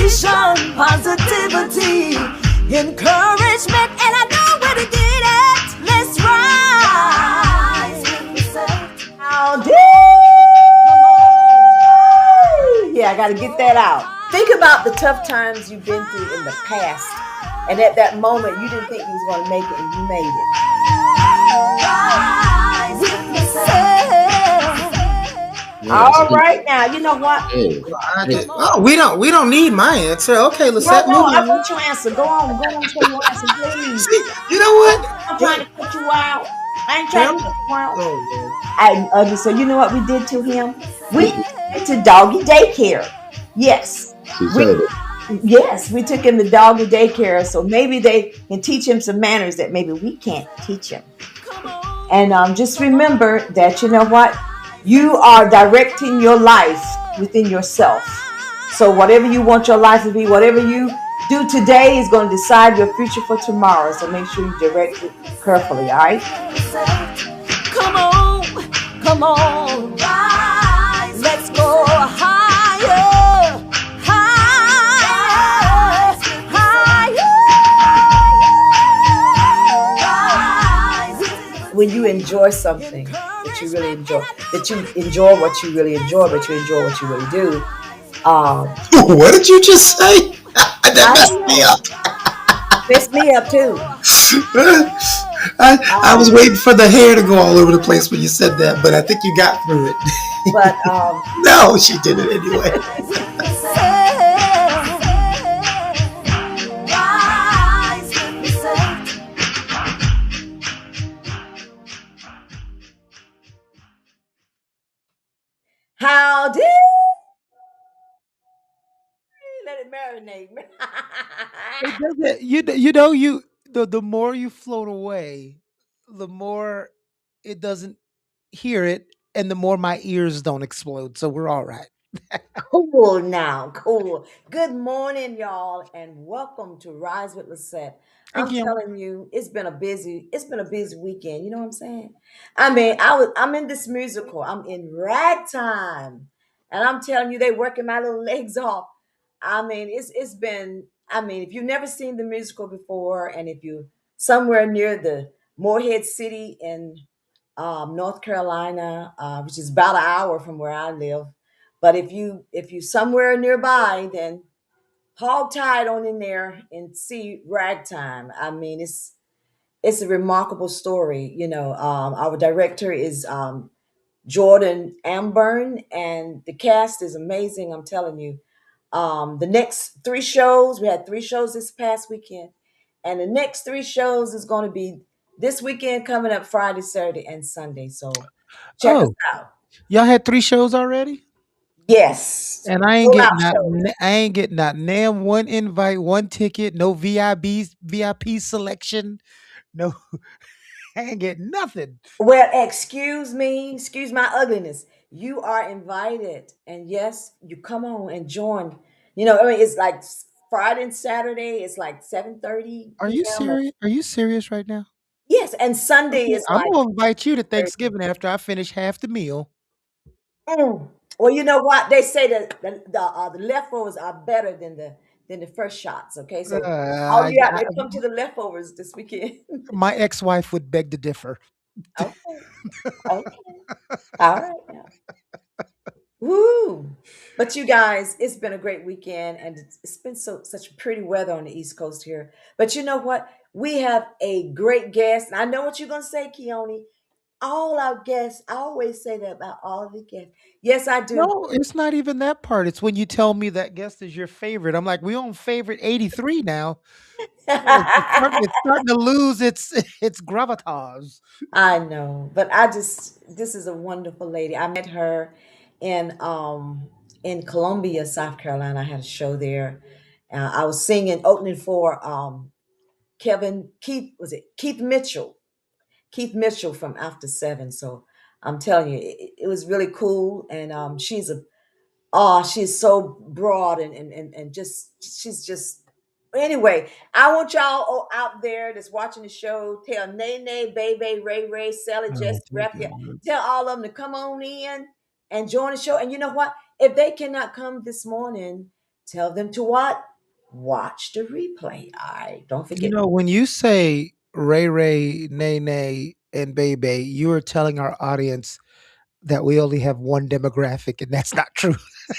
motivation, positivity, encouragement, and I know where to get it. Let's rise. How do? Yeah, I got to get that out. Think about the tough times you've been through in the past. And at that moment, you didn't think you was going to make it, and you made it. Yeah, All right, now, you know what? hey, oh, we don't need my answer. Okay, let's No, set no, move I on. want your answer. Go on, say your answer, please. See, you know what? I'm trying to cut you out. I ain't trying Well, to cut you out. oh Lord. So you know what we did to him? We went to doggy daycare. Yes. She We said it. yes, we took him to doggy daycare. So maybe they can teach him some manners that maybe we can't teach him. And just remember that you know what? You are directing your life within yourself. So whatever you want your life to be, whatever you do today is going to decide your future for tomorrow. So make sure you direct it carefully, all right? Come on, rise. Let's go higher, higher, higher. When you enjoy something that you really enjoy, that you enjoy what you really enjoy, but you enjoy what you really do. What did you just say? That messed me up. Messed me up too. I was waiting for the hair to go all over the place when you said that, but I think you got through it. But No, she did it anyway. How did let it marinate? It doesn't. You know the more you float away, the more it doesn't hear it, and the more my ears don't explode. So we're all right. Cool now, cool. Good morning, y'all, and welcome to Rise with Lessette. Thank I'm you. telling you, it's been a busy weekend. You know what I'm saying? I'm in this musical. I'm in ragtime, and I'm telling you, they working my little legs off. It's been. If you've never seen the musical before, and if you somewhere near the Morehead City in North Carolina, which is about an hour from where I live. But if you somewhere nearby, then hog tied on in there and see Ragtime. It's a remarkable story. Our director is Jordan Amburn, and the cast is amazing. I'm telling you. The next three shows, we had three shows this past weekend, and the next three shows is going to be this weekend coming up Friday, Saturday, and Sunday. So check us Oh, out. y'all had 3 shows already, Yes, and I ain't sold out getting that. shows. I ain't getting that. Name one invite, one ticket, no VIP selection. No, I ain't getting nothing. Well, excuse my ugliness. You are invited, and yes, you come on and join. It's like Friday and Saturday. It's like 7:30 Are you p.m. serious? Are you serious right now? Yes, and Sunday Okay, is I'm like gonna invite you to 30. Thanksgiving after I finish half the meal. Mm. Well, you know what they say that the leftovers are better than the first shots. Okay, so all I, you have I, to come to the leftovers this weekend. my ex-wife would beg to differ. Okay, okay, all right now. Woo! But you guys, it's been a great weekend, and it's been such pretty weather on the East Coast here. But you know what? We have a great guest, and I know what you're gonna say, Keone. All our guests, I always say that about all of the guests. Yes, I do. No, it's not even that part. It's when you tell me that guest is your favorite. I'm like, we on favorite 83 now. It's starting to lose its its gravitas. I know, but this is a wonderful lady. I met her in in Columbia, South Carolina. I had a show there. I was singing opening for Kevin Keith was it Keith Mitchell? Keith Mitchell from After Seven. So I'm telling you, it was really cool. And she's so broad and just she's just anyway. I want y'all out there that's watching the show. Tell Nene, Baby, Ray Ray, Sally, Oh, Jess, dear Raphael. God. Tell all of them to come on in and join the show. And you know what? If they cannot come this morning, Tell them to what? Watch the replay. All right. Don't You forget. know, when you say Ray Ray, Nay Nay, and Bebe, you are telling our audience that we only have one demographic, and that's not true.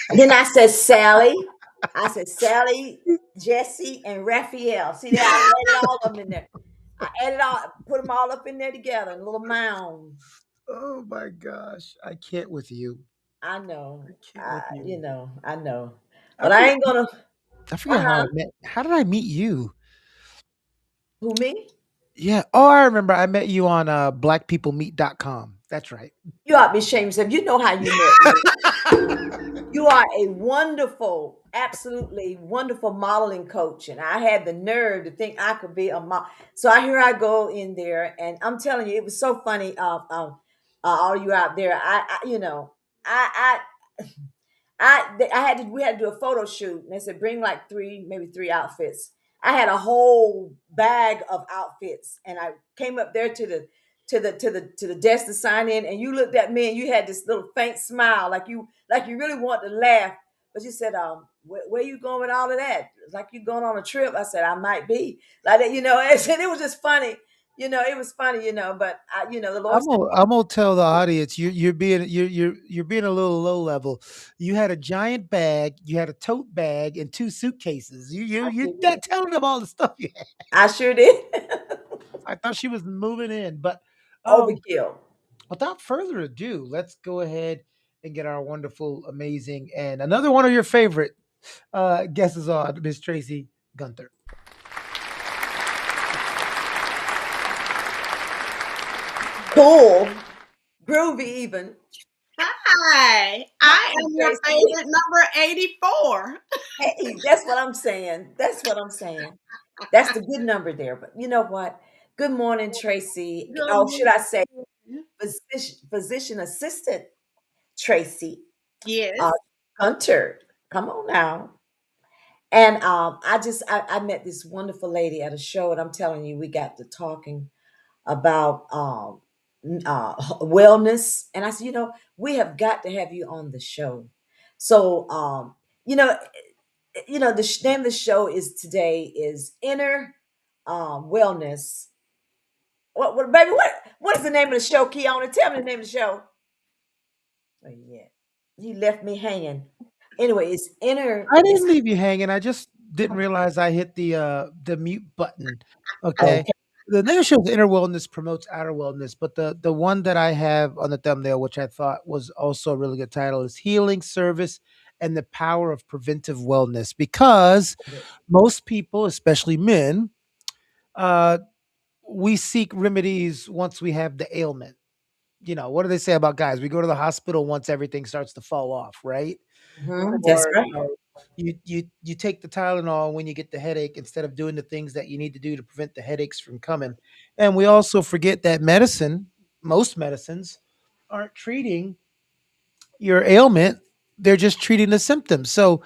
And then I said Sally. I said Sally, Jesse, and Raphael. See there, I added all of them in there. I added all, put them all up in there together in a little mound. Oh my gosh, I can't with you. I know. I can't with you. I know. I But I forget. ain't gonna I forget how I uh-huh. met. How did I meet you? Who me? Yeah. Oh, I remember. I met you on blackpeoplemeet.com. That's right. You ought to be ashamed of yourself. You know how you met me. You are a wonderful, absolutely wonderful modeling coach, and I had the nerve to think I could be a model. So here I go in there, and I'm telling you, it was so funny. All you out there, I I had to we had to do a photo shoot and they said bring like maybe three outfits. I had a whole bag of outfits and I came up there to the desk to sign in and you looked at me and you had this little faint smile like you really wanted to laugh. But you said, where you going with all of that? Like you going on a trip. I said, I might be. Like that, and it was just funny. It was funny, but the Lord said, I'm gonna tell the audience you're being a little low level. You had a giant bag, you had a tote bag, and two suitcases. I You're sure not did. telling them all the stuff you had. I sure did. I thought she was moving in, but um, Overkill. without further ado, let's go ahead and get our wonderful, amazing, and another one of your favorite guesses on Miss Tracy Gunter. Cool. Groovy even. Hi, I Hi, am your Tracy. favorite number 84. Hey, that's what I'm saying. That's what I'm saying. That's the good number there. But you know what? Good morning, Tracy. Good Oh, should I say morning. physician assistant Tracy uh, Yes. Hunter? Come on now. And I met this wonderful lady at a show, and I'm telling you, we got to talking about wellness, and I said, we have got to have you on the show. So, you know, the name of the show is today is inner wellness. What, baby? What is the name of the show? Keona, tell me the name of the show. Oh yeah, you left me hanging. Anyway, it's inner. I It's didn't leave you hanging. I just didn't realize I hit the mute button. Okay. okay. The name of the show is Inner Wellness Promotes Outer Wellness, but the one that I have on the thumbnail, which I thought was also a really good title, is Healing Service and the Power of Preventive Wellness. Because most people, especially men, uh, we seek remedies once we have the ailment. What do they say about guys? We go to the hospital once everything starts to fall off, right? That's Or right. you take the Tylenol when you get the headache instead of doing the things that you need to do to prevent the headaches from coming. And we also forget that most medicines aren't treating your ailment, they're just treating the symptoms. So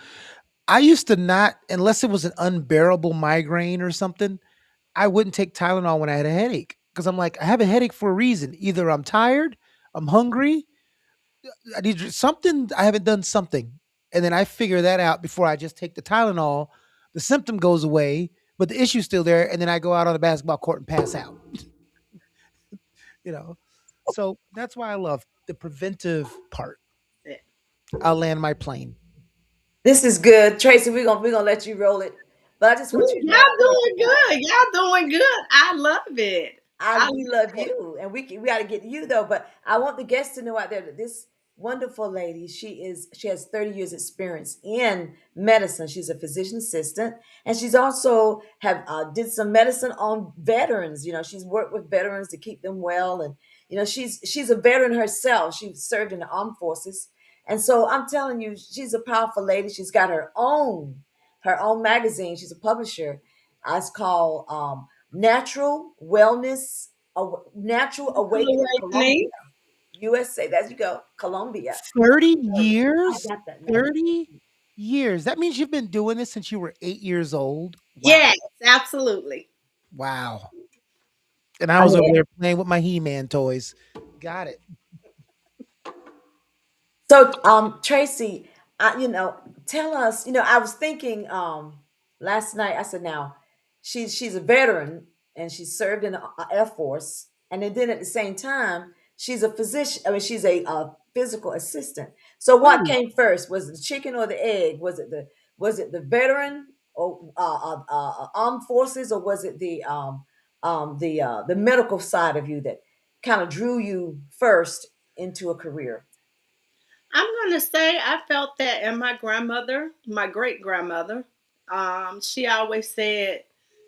I used to not, unless it was an unbearable migraine or something, I wouldn't take Tylenol when I had a headache because I'm like, I have a headache for a reason. Either I'm tired, I'm hungry, I need something. I haven't done something, and then I figure that out before I just take the Tylenol. The symptom goes away, but the issue's still there, and then I go out on the basketball court and pass out. You know, so that's why I love the preventive part. I'll land my plane. This is good, Tracy. We're gonna let you roll it, but I just want you to know Y'all I love doing you. good. Y'all doing good. I love it. I We love love it. you, and we got to get you though. But I want the guests to know out there that this wonderful lady, she has 30 years experience in medicine. She's a physician assistant, and she's also have did some medicine on veterans. She's worked with veterans to keep them well, and she's a veteran herself. She served in the armed forces, and so I'm telling you, she's a powerful lady. She's got her own magazine. She's a publisher. It's called Natural Awakening Colombia, Awakening. USA. There you go, Colombia. 30 I years. got that magazine. 30 years. That means you've been doing this since you were 8 years old. Wow. Yes, absolutely. Wow. And I I was mean, over there playing with my He-Man toys. Got it. so Tracy, you know, tell us. You know, I was thinking last night. I said, now she's a veteran and she served in the Air Force, and then at the same time she's a physician. I mean, she's a physical assistant. So what Ooh. came first? Was it the chicken or the egg? Was it the veteran or armed forces, or was it the medical side of you that kind of drew you first into a career? I'm gonna say I felt that in my grandmother, my great grandmother. She always said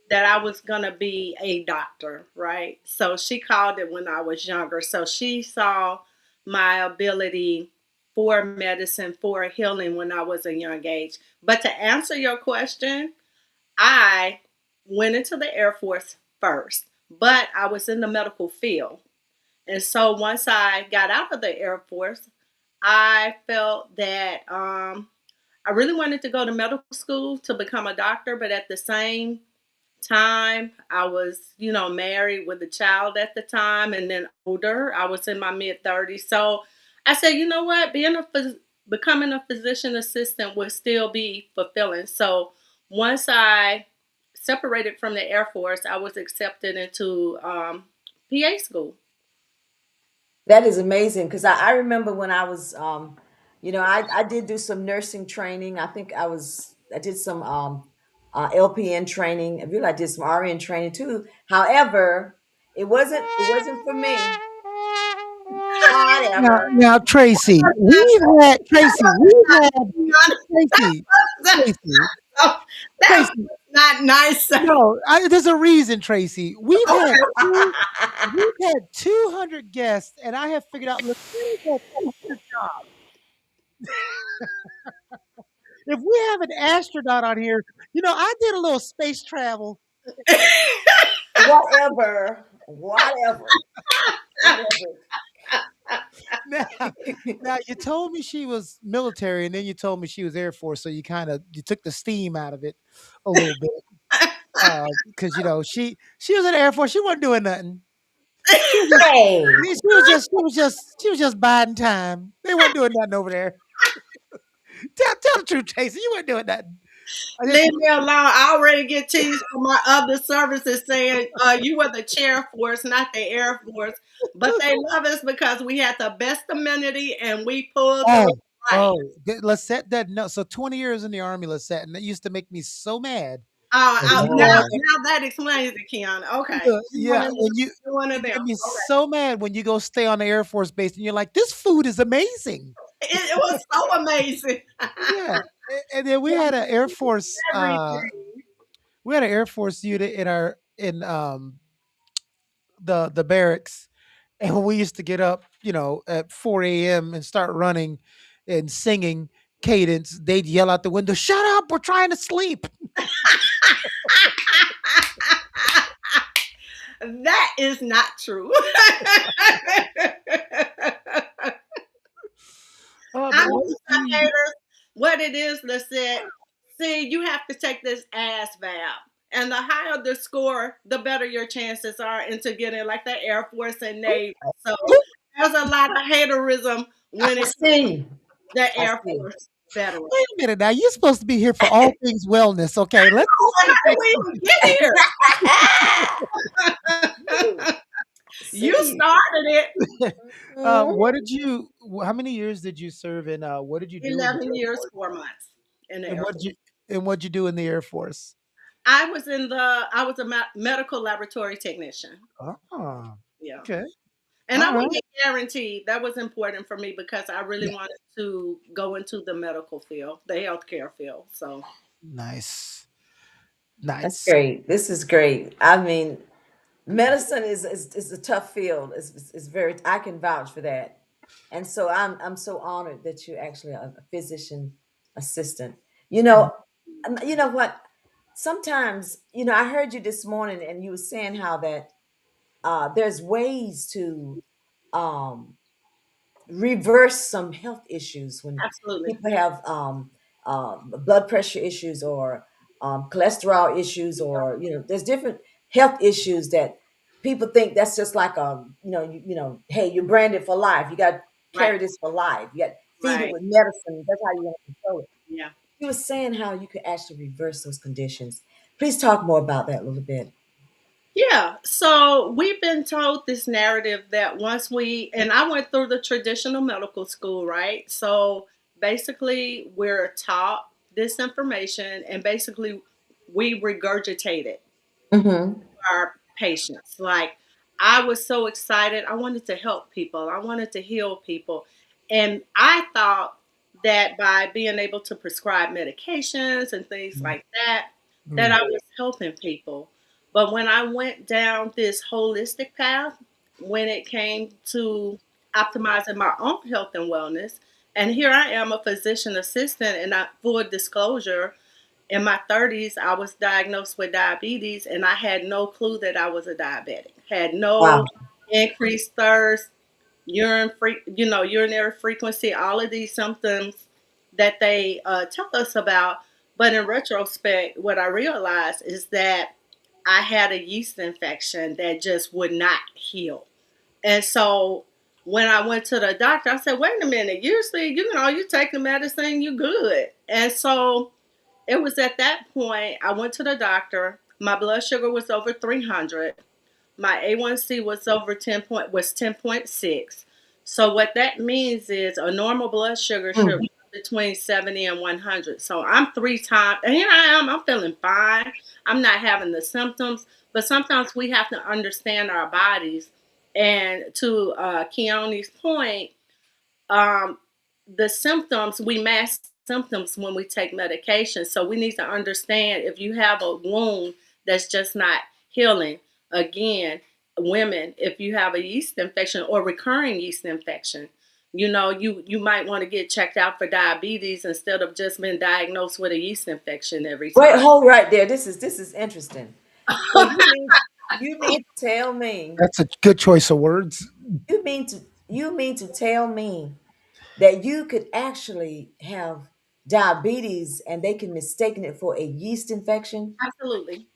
that I was gonna be a doctor, right? So she called it when I was younger. So she saw my ability for medicine, for healing when I was a young age. But to answer your question, I went into the Air Force first, but I was in the medical field. And so once I got out of the Air Force, I felt that I really wanted to go to medical school to become a doctor, but at the same time, I was, married with a child at the time and then older. I was in my mid 30s. So I said, you know what? Becoming a physician assistant would still be fulfilling. So once I separated from the Air Force, I was accepted into PA school. That is amazing because I remember when I was, I did do some nursing training. I did some LPN training. I really I did some RN training too. However, it wasn't for me. Whatever. Now, Tracy, we've had Tracy, Tracy, That Tracy. was not nice. No, there's a reason, Tracy. Okay. We've had 200 guests, and I have figured out. Look, if we have an astronaut on here, I did a little space travel. Whatever. Whatever. Whatever. Now, now you told me she was military, and then you told me she was Air Force. So you took the steam out of it a little bit, because she was in the Air Force. She wasn't doing nothing. She was just Hey. she was just biding time. They weren't doing nothing over there. Tell the truth, Tracy. You weren't doing nothing. I just Leave me alone. I already get teased from my other services saying you were the chair force, not the Air Force. But they love us because we had the best amenity and we pulled through oh right. Lessette that no. So 20 years in the Army, Lessette, and that used to make me so mad. Now, Lord. now that explains it, Keon. Okay, Yeah, you one of it them. made me Okay, so mad when you go stay on the Air Force base and you're like, this food is amazing. it was so amazing. Yeah, and then we had an Air Force. Everything. We had an Air Force unit in the barracks, and when we used to get up, at 4 a.m. and start running and singing cadence, they'd yell out the window, "Shut up! We're trying to sleep." That is not true. I But what know did some you? haters. What it is, Lissette, see, you have to take this ass vab. And the higher the score, the better your chances are into getting like the Air Force and Navy. So there's a lot of haterism when I it's see. the I Air see. Force veteran. Wait a minute now. You're supposed to be here for all things wellness. Okay, let's How get did back. we even get here? You See. started it Mhm. What did you? How many years did you serve in? What did you do in the 11 Air years, Force? 4 months in the And Air what Force. did you? And what'd you do in the Air Force? I was a medical laboratory technician. Oh, Yeah. okay. And All I right. wasn't guaranteed. That was important for me because I really Yeah. wanted to go into the medical field, the healthcare field. So Nice. That's Nice. great. This is great. I mean, medicine is a tough field. It's very. I can vouch for that, and so I'm so honored that you're actually a physician assistant. You Mhm. know, you know what? Sometimes I heard you this morning, and you were saying how that there's ways to um, reverse some health issues when absolutely. people have blood pressure issues or cholesterol issues, or there's different health issues that people think that's just like hey, you're branded for life, you got to Right. carry this for life, you got feed it right. with medicine. That's how you want to control it. Yeah. You were saying how you could actually reverse those conditions. Please talk more about that a little bit. Yeah, so we've been told this narrative that once we, and I went through the traditional medical school, right? So basically, we're taught this information and basically we regurgitate it Mm-hmm. to our patients. Like, I was so excited. I wanted to help people, I wanted to heal people. And I thought that by being able to prescribe medications and things like that, that Mm. I was helping people. But when I went down this holistic path, when it came to optimizing my own health and wellness, and here I am, a physician assistant, and I, full disclosure, in my 30s, I was diagnosed with diabetes, and I had no clue that I was a diabetic. Had Wow. no increased thirst, urinary frequency, all of these symptoms that they tell us about. But in retrospect, what I realized is that I had a yeast infection that just would not heal. And so when I went to the doctor, I said, "Wait a minute, usually, you take the medicine, you good." And so it was at that point I went to the doctor. My blood sugar was over 300. My A1C was over 10.6. So what that means is a normal blood sugar should Mm. be between 70 and 100. So I'm three times, and here I am. I'm feeling fine. I'm not having the symptoms, but sometimes we have to understand our bodies. And to Keone's point, um, the symptoms, we mask symptoms when we take medication. So we need to understand if you have a wound that's just not healing. Again, women, if you have a yeast infection or recurring yeast infection, you might want to get checked out for diabetes instead of just being diagnosed with a yeast infection every Wait, time. hold right there. This is interesting. So you mean to tell me That's a good choice of words. you mean to tell me that you could actually have diabetes and they can mistaken it for a yeast infection? Absolutely.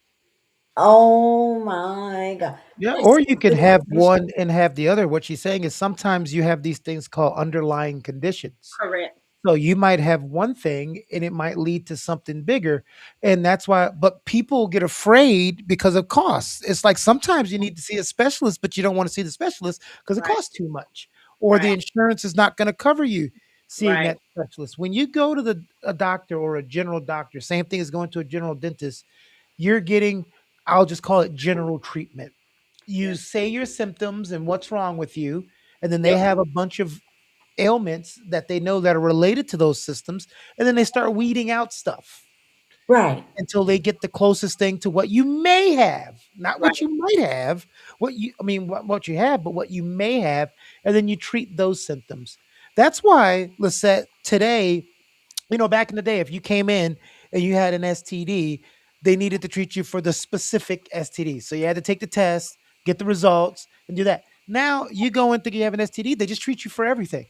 Oh my God. Yeah, That's or some you can good have information. one and have the other. What she's saying is sometimes you have these things called underlying conditions. Correct. So you might have one thing and it might lead to something bigger. And that's why, but people get afraid because of costs. It's like sometimes you need to see a specialist, but you don't want to see the specialist because it Right. costs too much, or the Right. insurance is not going to cover you seeing Right. that specialist. When you go to a doctor or a general doctor, same thing as going to a general dentist, you're getting, I'll just call it general treatment. You Yeah. say your symptoms and what's wrong with you, and then they Yep. have a bunch of ailments that they know that are related to those systems, and then they start weeding out stuff Right. until they get the closest thing to what you may have, not Right. what you might have, what you have, but what you may have, and then you treat those symptoms. That's why, Lissette, today, back in the day, if you came in and you had an STD, they needed to treat you for the specific STD. So you had to take the test, get the results, and do that. Now you go in thinking you have an STD, they just treat you for everything.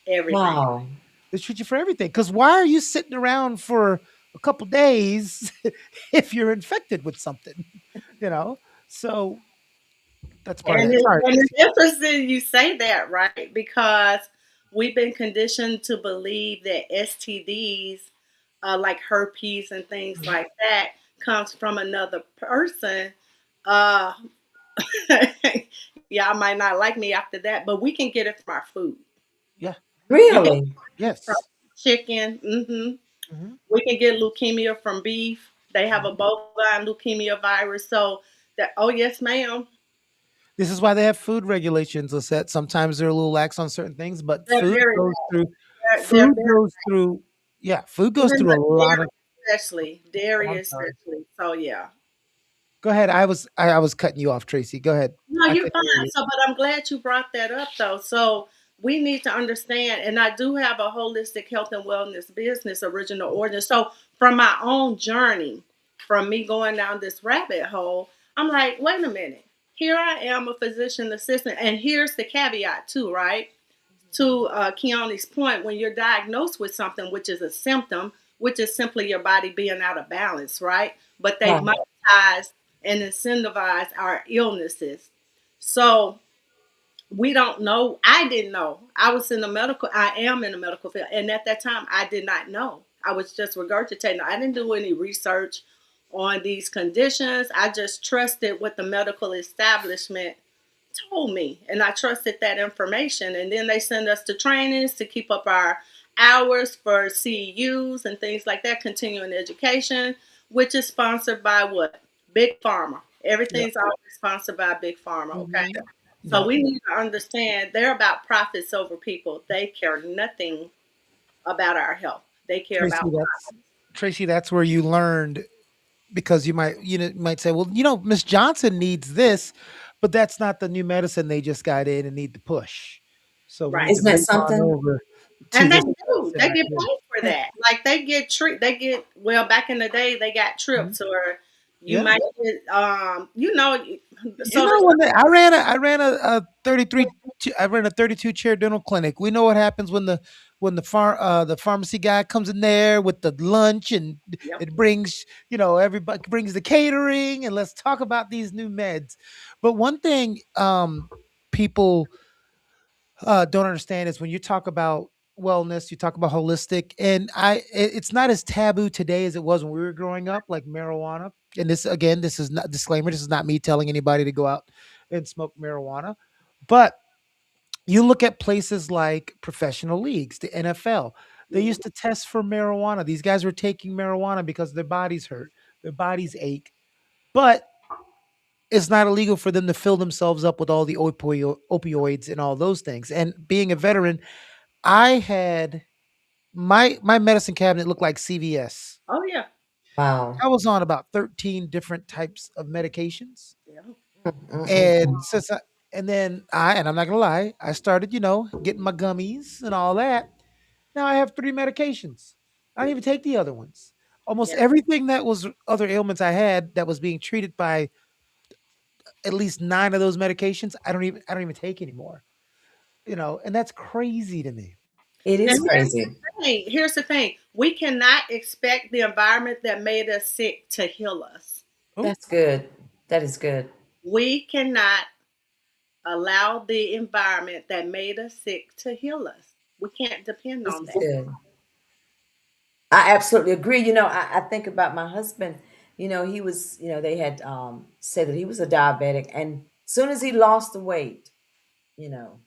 Everything. Wow. They treat you for everything. Because why are you sitting around for a couple days if you're infected with something? You know? So that's part of And that. Sorry, it's Tracy. interesting you say that, right? Because we've been conditioned to believe that STDs, like herpes and things Mhm. like that, comes from another person. Uh, y'all might not like me after that, but we can get it from our food. Yeah. We can get Really? it from Yes. chicken. Mhm. We can get leukemia from beef. They have a Mhm. bovine leukemia virus. So that, oh yes, ma'am. This is why they have food regulations, Lisette. Sometimes they're a little lax on certain things, but They're very they're food very, goes through, yeah, food goes even through a with lot of, oh, dairy I'm sorry. especially. So yeah. Go ahead. I was cutting you off, Tracy. Go ahead. No, I you're couldn't hear fine. you. So, but I'm glad you brought that up though. So we need to understand, and I do have a holistic health and wellness business, Original Origin. So from my own journey, from me going down this rabbit hole, I'm like, wait a minute. Here I am, a physician assistant, and here's the caveat too, right? To Keone's point, when you're diagnosed with something, which is a symptom, which is simply your body being out of balance, right? But they've Right. monetized and incentivized our illnesses. So We don't know. I didn't know. I am in the medical field. And at that time, I did not know. I was just regurgitating. I didn't do any research on these conditions. I just trusted what the medical establishment told me. And I trusted that information. And then they send us to trainings to keep up our hours for CEUs and things like that, continuing education, which is sponsored by what? Big Pharma. Yep. Everything's always sponsored by Big Pharma, okay? Hmm. So Yep. we need to understand they're about profits over people. They care nothing about our health. They care about Tracy, that's where you learned, because you might say, well, Miss Johnson needs this, but that's not the new medicine they just got in and need to push. So we need right. to Isn't that move on something? over to And they this do. medicine They right get here. paid for that. Like they get well back in the day they got Mhm. trips or you Yeah. might get You so know, the when I ran a 33 I ran a 32 chair dental clinic. We know what happens when the pharmacy guy comes in there with the lunch, and yep. it brings, everybody brings the catering, and let's talk about these new meds. But one thing people don't understand is when you talk about wellness, you talk about holistic, and it's not as taboo today as it was when we were growing up, like marijuana. And this, again, this is not disclaimer. This is not me telling anybody to go out and smoke marijuana, but you look at places like professional leagues, the NFL. They Mhm. used to test for marijuana. These guys were taking marijuana because their bodies hurt, their bodies ache, but it's not illegal for them to fill themselves up with all the opioids and all those things. And being a veteran, I had my medicine cabinet looked like CVS. Oh yeah. Wow. I was on about 13 different types of medications. Yeah. And I'm not gonna lie, I started, getting my gummies and all that. Now I have three medications. I don't even take the other ones. Almost Yeah. everything that was other ailments I had that was being treated by at least nine of those medications, I don't even take anymore. And that's crazy to me. It And is crazy. here's the thing. We cannot expect the environment that made us sick to heal us. Oh, That's good. That is good. We cannot allow the environment that made us sick to heal us. We can't depend This on is that. good. I absolutely agree. I think about my husband. He was, they had said that he was a diabetic. And soon as he lost the weight, you know,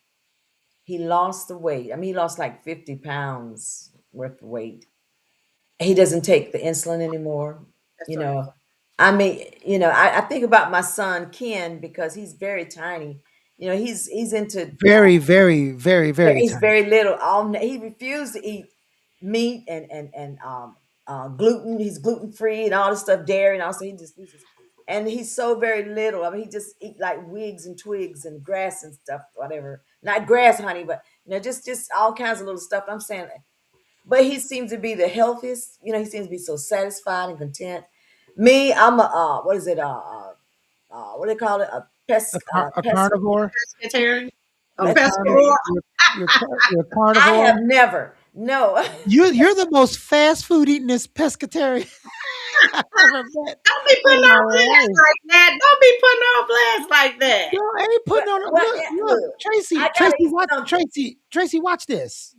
he lost the weight. I mean, he lost like 50 pounds worth of weight. He doesn't take the insulin anymore. That's You right. know, I mean, I think about my son Ken because he's very tiny. He's into very, very, very, very he's tiny. very little. He refused to eat meat and gluten. He's gluten free and all this stuff, dairy and also and he's so very little. I mean, he just eat like wigs and twigs and grass and stuff, whatever. Not grass, honey, but just all kinds of little stuff. I'm saying, but he seems to be the healthiest. He seems to be so satisfied and content. Me, I'm a what is it? What do they call it? A Pest. carnivore. Pescatarian. A You're a pescatarian. carnivore. You're a I carnivore. have never. No. You're the most fast food eatingest pescatarian I've ever met Don't be in putting my on blast life. like that. Don't be putting on blast like that. Yo, I ain't But putting on. what? Look, Look, I Tracy, gotta Tracy, eat watch something. Tracy, Tracy, watch this.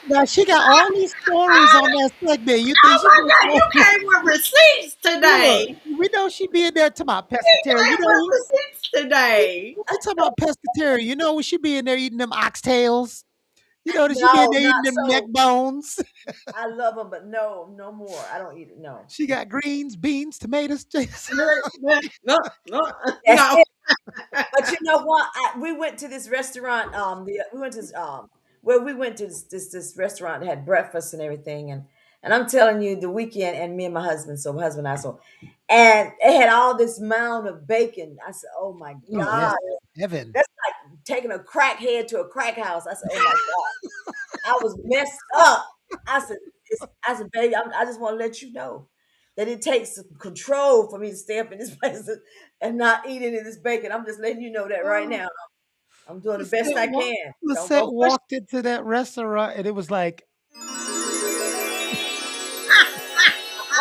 Now she got all these stories on that segment. You think Oh she my just God, you came with receipts look? today. We know she be in there talking about You pescatarian. came with receipts today. She talking about pescatarian. When she be in there eating them oxtails. That she be in No, there eating not them neck so. bones. I love them, but no, no more. I don't eat it. No. She got greens, beans, tomatoes. No, no, no. That's No. it. But you know what? We went to this restaurant. We went to well, we went to this restaurant that had breakfast and everything, and I'm telling you, the weekend, and me and my husband, so my husband and I, so, and it had all this mound of bacon. I said, "Oh my Oh God, yes, heaven. that's like taking a crackhead to a crack house." I said, "Oh my God." I was messed up. I said, baby, I just want to let you know that it takes some control for me to stay up in this place and not eat any of this bacon. I'm just letting you know that right Oh, now. I'm doing the best Lisette I wa can. Don't Lisette go push. walked into that restaurant, and it was like, I'm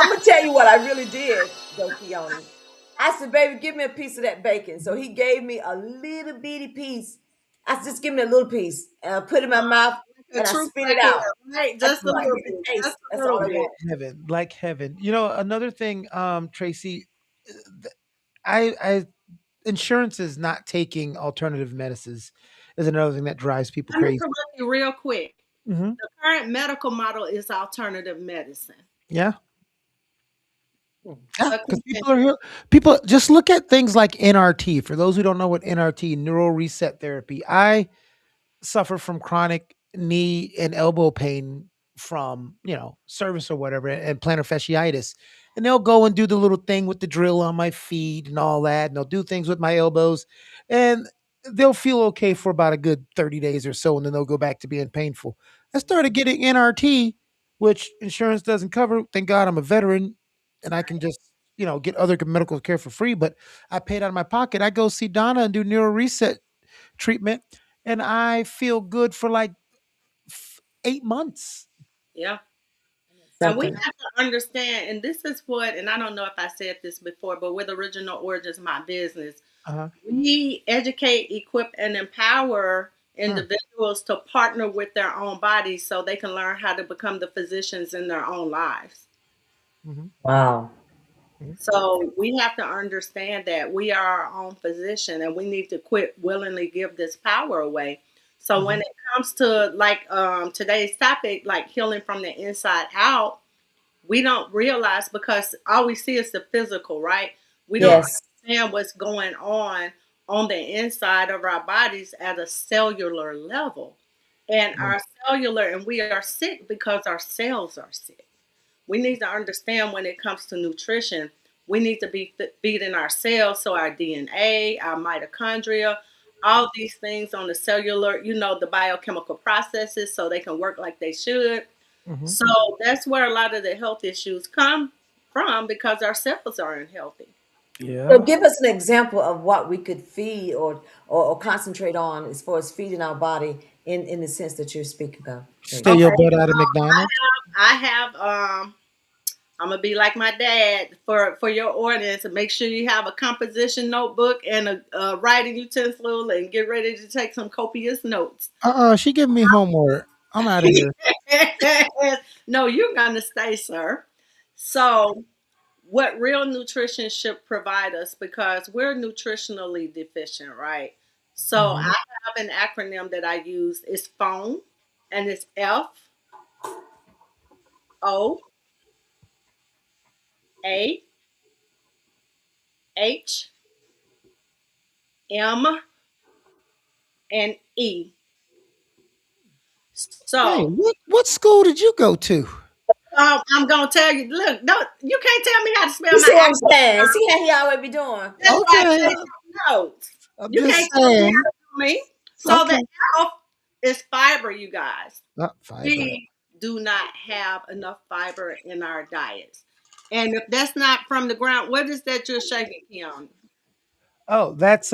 gonna tell you what I really did, though, Keone. I said, "Baby, give me a piece of that bacon." So he gave me a little bitty piece. I said, "Just give me a little piece," and I put it in my mouth A and I true spit it crackhead, out. right? I Just a said, "Give little me bit. the taste." Just a That's all little I bit. want. heaven, like heaven. Another thing, Tracy, I insurance is not taking alternative medicines is another thing that drives people Let me crazy. correct you real quick. Mhm. The current medical model is alternative medicine. Yeah. Hmm. Yeah, But because continue. people just look at things like NRT. For those who don't know what NRT, neural reset therapy, I suffer from chronic knee and elbow pain from service or whatever, and plantar fasciitis, and they'll go and do the little thing with the drill on my feet and all that, and they'll do things with my elbows, and they'll feel okay for about a good 30 days or so, and then they'll go back to being painful. I started getting NRT, which insurance doesn't cover. Thank God I'm a veteran and I can just get other medical care for free, but I paid out of my pocket. I go see Donna and do neural reset treatment, and I feel good for like 8 months. Yeah. And we Something. have to understand, and this is what, and I don't know if I said this before, but with Original Origins, my business, Uh-huh. we educate, equip, and empower Huh. individuals to partner with their own bodies so they can learn how to become the physicians in their own lives. Mhm. Wow. Mhm. So we have to understand that we are our own physician and we need to quit willingly give this power away. So when Mhm. it comes to like today's topic, like healing from the inside out, we don't realize because all we see is the physical, right? We don't Yes. understand what's going on the inside of our bodies at a cellular level. And Mhm. our cellular, and we are sick because our cells are sick. We need to understand when it comes to nutrition, we need to be feeding our cells, so our DNA, our mitochondria, all these things on the cellular, the biochemical processes, so they can work like they should. Mhm. So that's where a lot of the health issues come from because our cells aren't healthy. So Yeah. give us an example of what we could feed or concentrate on as far as feeding our body in the sense that you're speaking of, Stay Tracy. your Okay, butt out of McDonald's. I have I'm gonna be like my dad for your audience and make sure you have a composition notebook and a writing utensil and get ready to take some copious notes. She giving me homework. I'm out of here. No, you're gonna stay, sir. So, what real nutrition should provide us because we're nutritionally deficient, right? So, I Mhm. have an acronym that I use. It's PHONE, and it's FOAHM and E. Hey, So, what school did you go to? I'm gonna tell you. Look, don't you can't tell me how to spell You my see what I'm acronym. saying? See how he always be doing. That's why Okay, I take notes. I'm You just can't tell me saying. how to do me. So the Okay. F is fiber, you guys. Fiber. We do not have enough fiber in our diets. And if that's not from the ground, what is that you're shaking, Keon? Oh, that's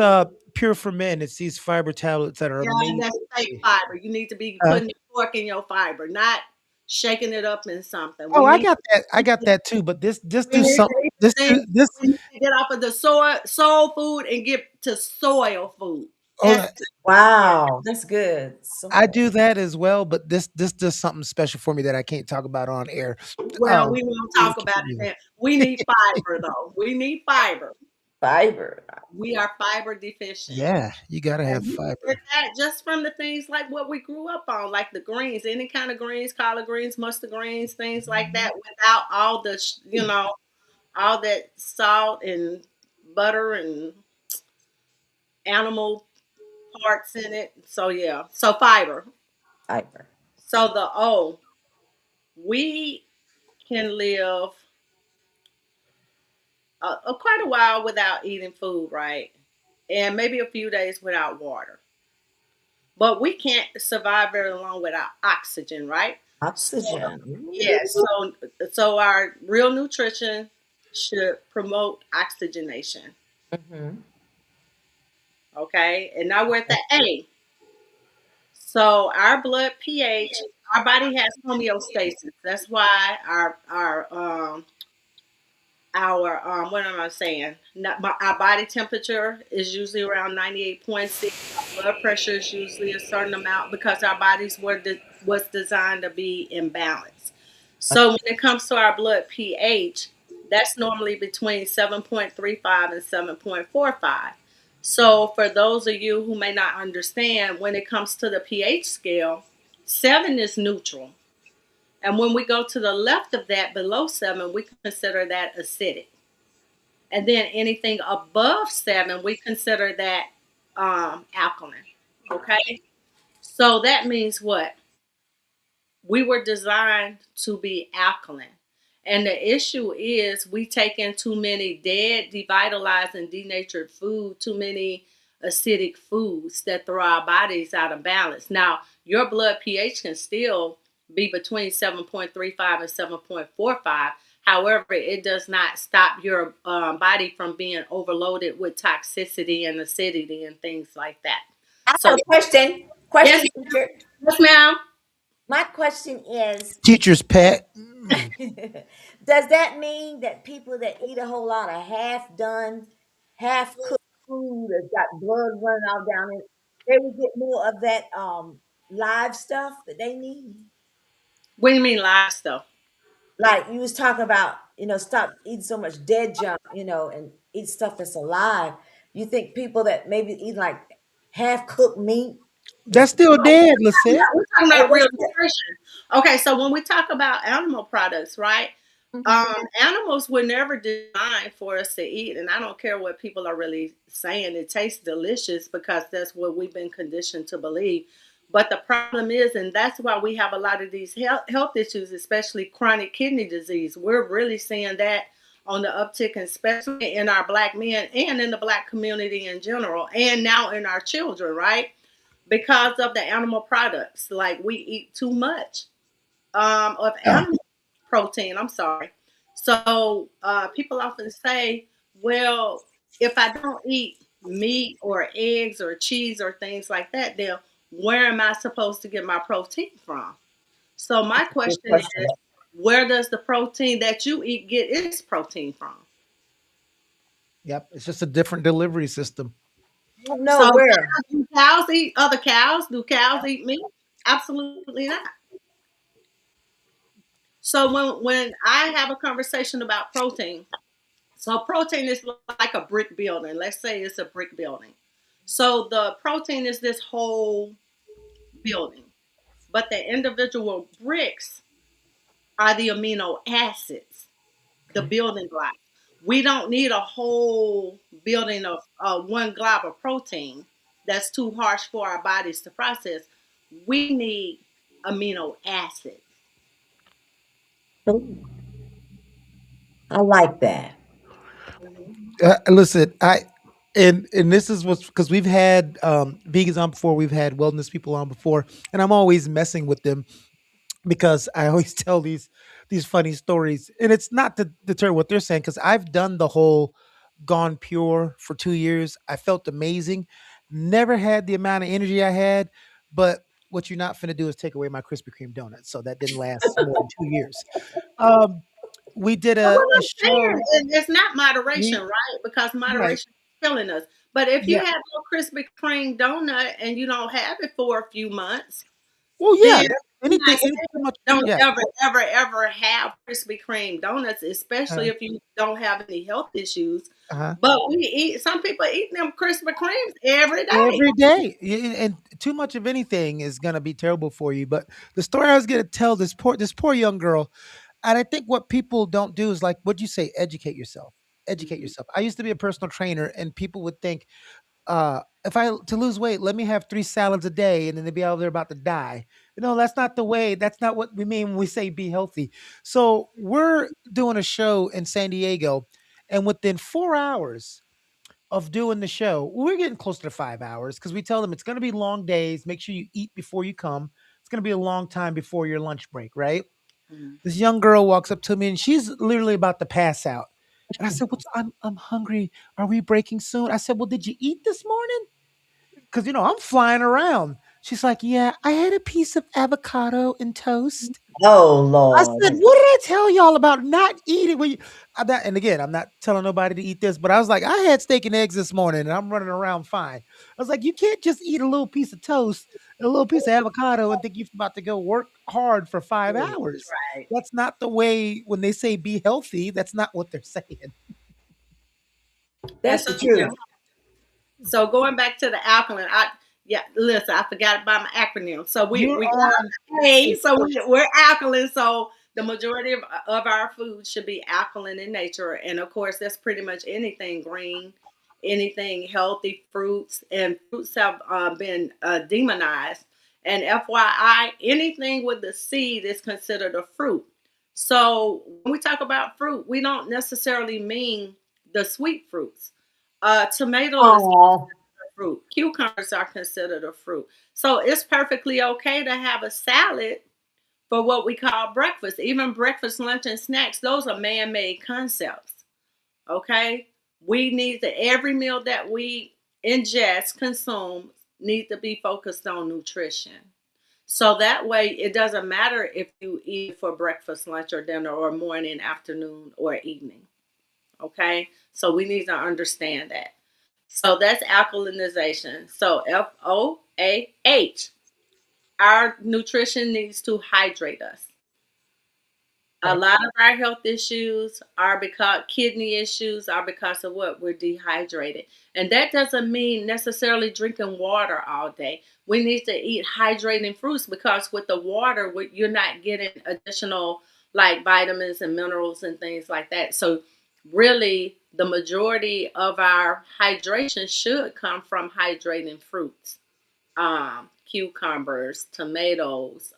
pure for men. It's these fiber tablets that are Yeah, and amazing. that's fake fiber. You need to be Uh, putting your fork in your fiber, not shaking it up in something. oh, I got that. I got that too. But this We do need something. to eat This the things. do this. We need to get off of the soul food and get to soil food. Oh, That's yeah. Wow, that's good. I So do that as well. But this does something special for me that I can't talk about on air. Well, we won't talk about it then. We need fiber though. We need fiber. fiber. We are fiber deficient. Yeah, you gotta have And we get fiber. that just from the things like what we grew up on, like the greens, any kind of greens, collard greens, mustard greens, things like that, without all the, all that salt and butter and animal parts in it. So yeah, so fiber. Fiber. So the O, we can live quite a while without eating food, right? And maybe a few days without water. But we can't survive very long without oxygen, right? So, Oxygen. yeah, so our real nutrition should promote oxygenation. Mm-hmm. Okay, and now we're at the A. So our blood pH, our body has homeostasis. That's why our what am I saying? Our body temperature is usually around 98.6. Our blood pressure is usually a certain amount because our bodies was designed to be in balance. So when it comes to our blood pH, that's normally between 7.35 and 7.45. So for those of you who may not understand, when it comes to the pH scale, 7 is neutral. And when we go to the left of that, below 7, we consider that acidic. And then anything above 7, we consider that alkaline. Okay. So that means what? We were designed to be alkaline. And the issue is we take in too many dead, devitalized, and denatured food, too many acidic foods that throw our bodies out of balance. Now, your blood pH can still be between 7.35 and 7.45. However, it does not stop your body from being overloaded with toxicity and acidity and things like that. I So, have a question. yes, Question, teacher. yes, ma'am. My question is, Teacher's pet. does that mean that people that eat a whole lot of half done, half cooked food that's got blood running all down it, they will get more of that live stuff that they need? What do you mean live stuff? Like you was talking about, stop eating so much dead junk, and eat stuff that's alive. You think people that maybe eat like half cooked meat That's still dead, Lissette. We're talking oh, about real that's nutrition. Okay, so when we talk about animal products, right? Mhm. Animals were never designed for us to eat, and I don't care what people are really saying. It tastes delicious because that's what we've been conditioned to believe. But the problem is, and that's why we have a lot of these health issues, especially chronic kidney disease. We're really seeing that on the uptick, especially in our black men and in the black community in general, and now in our children, right? Because of the animal products. Like we eat too much of Yeah. animal protein. I'm sorry. So people often say, well, if I don't eat meat or eggs or cheese or things like that, then where am I supposed to get my protein from? So my Good question question. is, where does the protein that you eat get its protein from? Yep, it's just a different delivery system. No, So where? do cows eat other cows? Do cows eat meat? Absolutely not. So when I have a conversation about protein, so protein is like a brick building. Let's say it's a brick building. So the protein is this whole building, but the individual bricks are the amino acids, the Okay. building blocks. We don't need a whole building of one glob of protein. That's too harsh for our bodies to process. We need amino acids. Ooh, I like that. Mhm. Listen, and this is what's because we've had vegans on before, we've had wellness people on before, and I'm always messing with them because I always tell these funny stories, and it's not to deter what they're saying because I've done the whole gone pure for 2 years. I felt amazing, never had the amount of energy I had, but what you're not finna do is take away my Krispy Kreme donuts, so that didn't last more than 2 years. Um, we did But what a I'm saying show. is it's not moderation, We right? Because right, moderation is killing us. But if you yeah. have a Krispy Kreme donut and you don't have it for a few months, Well, yeah. then Anything, I any say too much. don't Yeah. ever, ever, ever have Krispy Kreme donuts, Uh, especially if you don't have any health issues. uh But we eat some people eat them Krispy Kremes every day. Every day, and too much of anything is gonna be terrible for you. But the story I was gonna tell, this poor young girl, and I think what people don't do is like, what'd you say? Educate yourself. Educate Mhm. yourself. I used to be a personal trainer, and people would think, if I to lose weight, let me have 3 salads a day, and then they'd be out there about to die. No, that's not the way. That's not what we mean when we say be healthy. So we're doing a show in San Diego, and within 4 hours of doing the show, we're getting closer to 5 hours because we tell them it's going to be long days. Make sure you eat before you come. It's going to be a long time before your lunch break, right? Mhm. This young girl walks up to me and she's literally about to pass out. And I said, "What's? I'm hungry. Are we breaking soon?" I said, "Well, did you eat this morning?" because I'm flying around. She's like, "Yeah, I had a piece of avocado and toast." Oh I Lord. said, "What did I tell y'all about not eating?" And again, I'm not telling nobody to eat this, but I was like, I had steak and eggs this morning, and I'm running around fine. I was like, you can't just eat a little piece of toast and a little piece of avocado and think you're about to go work hard for 5 hours. Right. That's not the way. When they say be healthy, that's not what they're saying. And That's so, the yeah, truth. so going back to the alkaline, yeah, listen, I forgot about my acronym. So You're we on. got A, so we're alkaline. So the majority of our food should be alkaline in nature, and of course, that's pretty much anything green, anything healthy, fruits, and fruits have been demonized. And FYI, anything with the seed is considered a fruit. So when we talk about fruit, we don't necessarily mean the sweet fruits. Tomato is Oh, fruit. Cucumbers are considered a fruit. So it's perfectly okay to have a salad for what we call breakfast. Even breakfast, lunch, and snacks, those are man made concepts. Okay? We need to, every meal that we ingest, consume, need to be focused on nutrition. So that way, it doesn't matter if you eat for breakfast, lunch, or dinner, or morning, afternoon, or evening. Okay? So we need to understand that. So that's alkalinization. So FOAH. Our nutrition needs to hydrate us. A Okay. lot of our health issues are because kidney issues are because of what we're dehydrated. And that doesn't mean necessarily drinking water all day. We need to eat hydrating fruits because with the water, you're not getting additional like vitamins and minerals and things like that. So really the majority of our hydration should come from hydrating fruits. Cucumbers, tomatoes,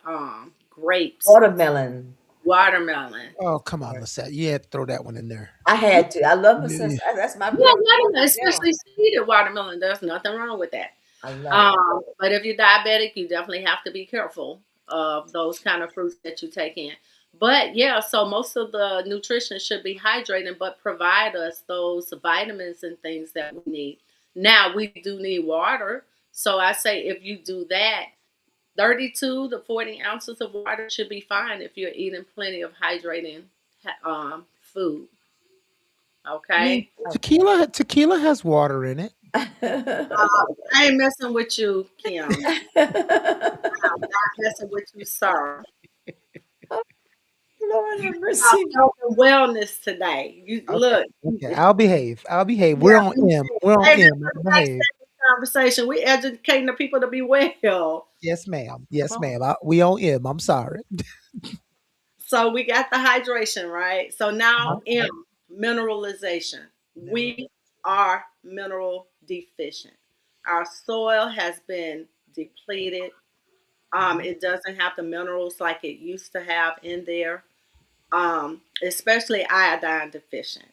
grapes, watermelon. watermelon. Oh, come on, Lissette. You had to throw that one in there. I had to. I love it Yeah. since that's my Yeah, breakfast watermelon, right there. especially seeded watermelon. There's nothing wrong with that. I love it. But if you're diabetic, you definitely have to be careful of those kind of fruits that you take in. But yeah, so most of the nutrition should be hydrating, but provide us those vitamins and things that we need. Now, we do need water. So I say if you do that, 32 to 40 ounces of water should be fine if you're eating plenty of hydrating food. I mean, Okay. Okay. tequila has water in it. I ain't messing with you, Kim. I'm not messing with you, sir. Lord You have talk mercy. health and wellness today. You Okay. look. Okay. I'll behave. I'll behave. Yeah, We're on we, M. We're on hey, this M. is I'll a nice behave. conversation. We educating the people to be well. Yes, ma'am. Yes, ma'am. We on M. I'm sorry. So we got the hydration, right? So now Uh-huh. M, mineralization. Mineral. We are mineral deficient. Our soil has been depleted. Mhm. It doesn't have the minerals like it used to have in there, especially iodine deficient.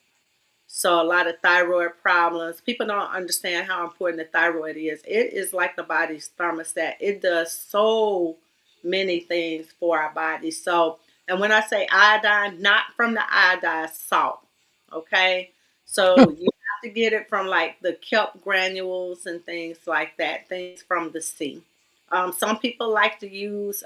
So a lot of thyroid problems. People don't understand how important the thyroid is. It is like the body's thermostat. It does so many things for our body. So, and when I say iodine, not from the iodized salt, okay? So you have to get it from like the kelp granules and things like that, things from the sea. Some people like to use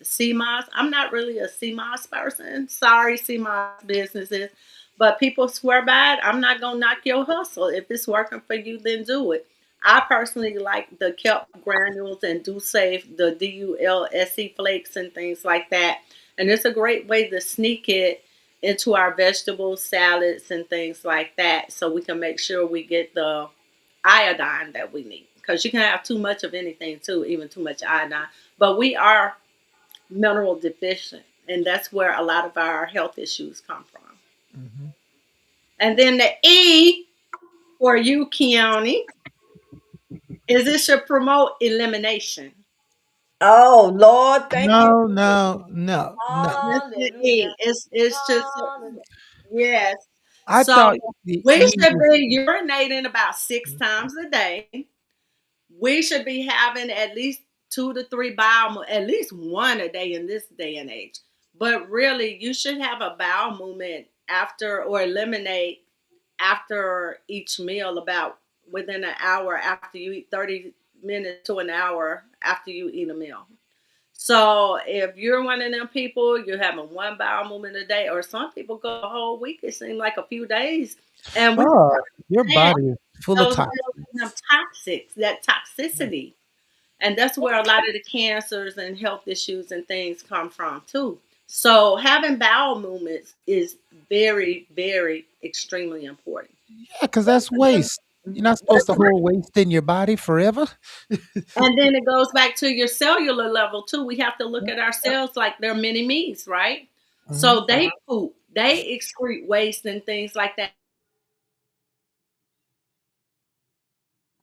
sea moss. I'm not really a sea moss person. Sorry, sea moss businesses. But people swear by it. I'm not gonna knock your hustle. If it's working for you, then do it. I personally like the kelp granules and do save the DULSE flakes and things like that. And it's a great way to sneak it into our vegetables, salads, and things like that, so we can make sure we get the iodine that we need. Because you can have too much of anything too, even too much iodine. But we are mineral deficient, and that's where a lot of our health issues come from. Mhm. And then the E for you, Keone, is it should promote elimination. Oh Lord, thank you. No, no, no, no. That's the Hallelujah. E. It's just Hallelujah. yes. I So thought the we E should was. be urinating about 6 times a day. We should be having at least 2 to 3 bowel, at least one a day in this day and age. But really, you should have a bowel movement after or eliminate after each meal about within an hour after you eat 30. minutes to an hour after you eat a meal. So if you're one of them people, you're having one bowel movement a day, or some people go a whole week. It seems like a few days, and we Oh, your understand body is full of those pills have toxins. toxics, that toxicity, and that's where a lot of the cancers and health issues and things come from too. So having bowel movements is very, very extremely important. Yeah, because that's waste. You're not supposed to hold waste in your body forever. And then it goes back to your cellular level too. We have to look at our cells like they're mini me's, right? Mhm. So they poop, they excrete waste and things like that.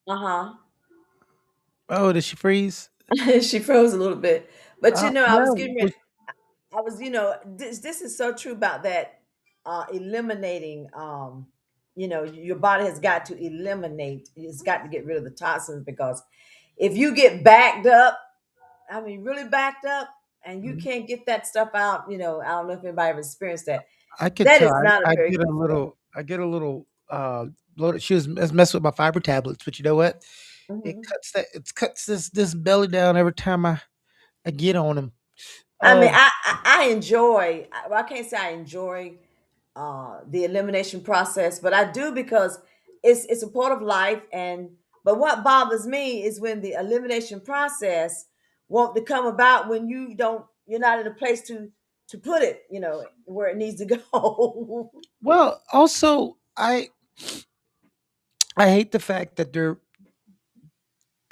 Uh Oh, did she freeze? huh. She froze a little bit, but I was Yeah. getting ready. I was, this is so true about that. Eliminating, your body has got to eliminate. It's got to get rid of the toxins because if you get backed up, I mean, really backed up, and you Mhm. can't get that stuff out. I don't know if anybody ever experienced that. I could That tell. is not a I very get a good feeling. little. I get a little bloated. She was messing with my fiber tablets, but you know what? It Mhm. cuts that. It cuts this belly down every time I get on them. I mean, Oh, I enjoy. Well, I can't say I enjoy the elimination process, but I do because it's a part of life. And but what bothers me is when the elimination process won't to come about when you're not in a place to put it, where it needs to go. well. Also, I hate the fact that they're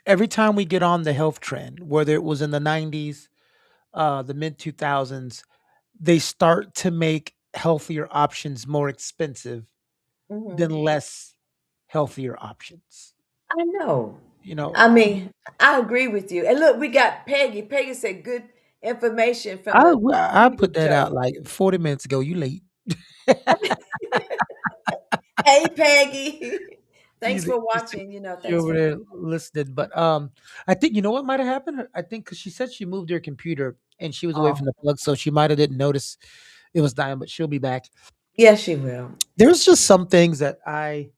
every time we get on the health trend, whether it was in the '90s, the mid 2000s, they start to make healthier options more expensive than Mhm. less healthier options. I know. You know, I mean, I agree with you. And look, we got Peggy. Peggy said good information from the I put YouTube that out show. like 40 minutes ago. You late. Hey, Peggy. You Thanks li- for you watching. you Thanks over for. there listening, but I think you know what might have happened. I think because she said she moved her computer and she was away Oh, from the plug, so she might have didn't notice it was dying, but she'll be back. yes, she will. There's just some things that I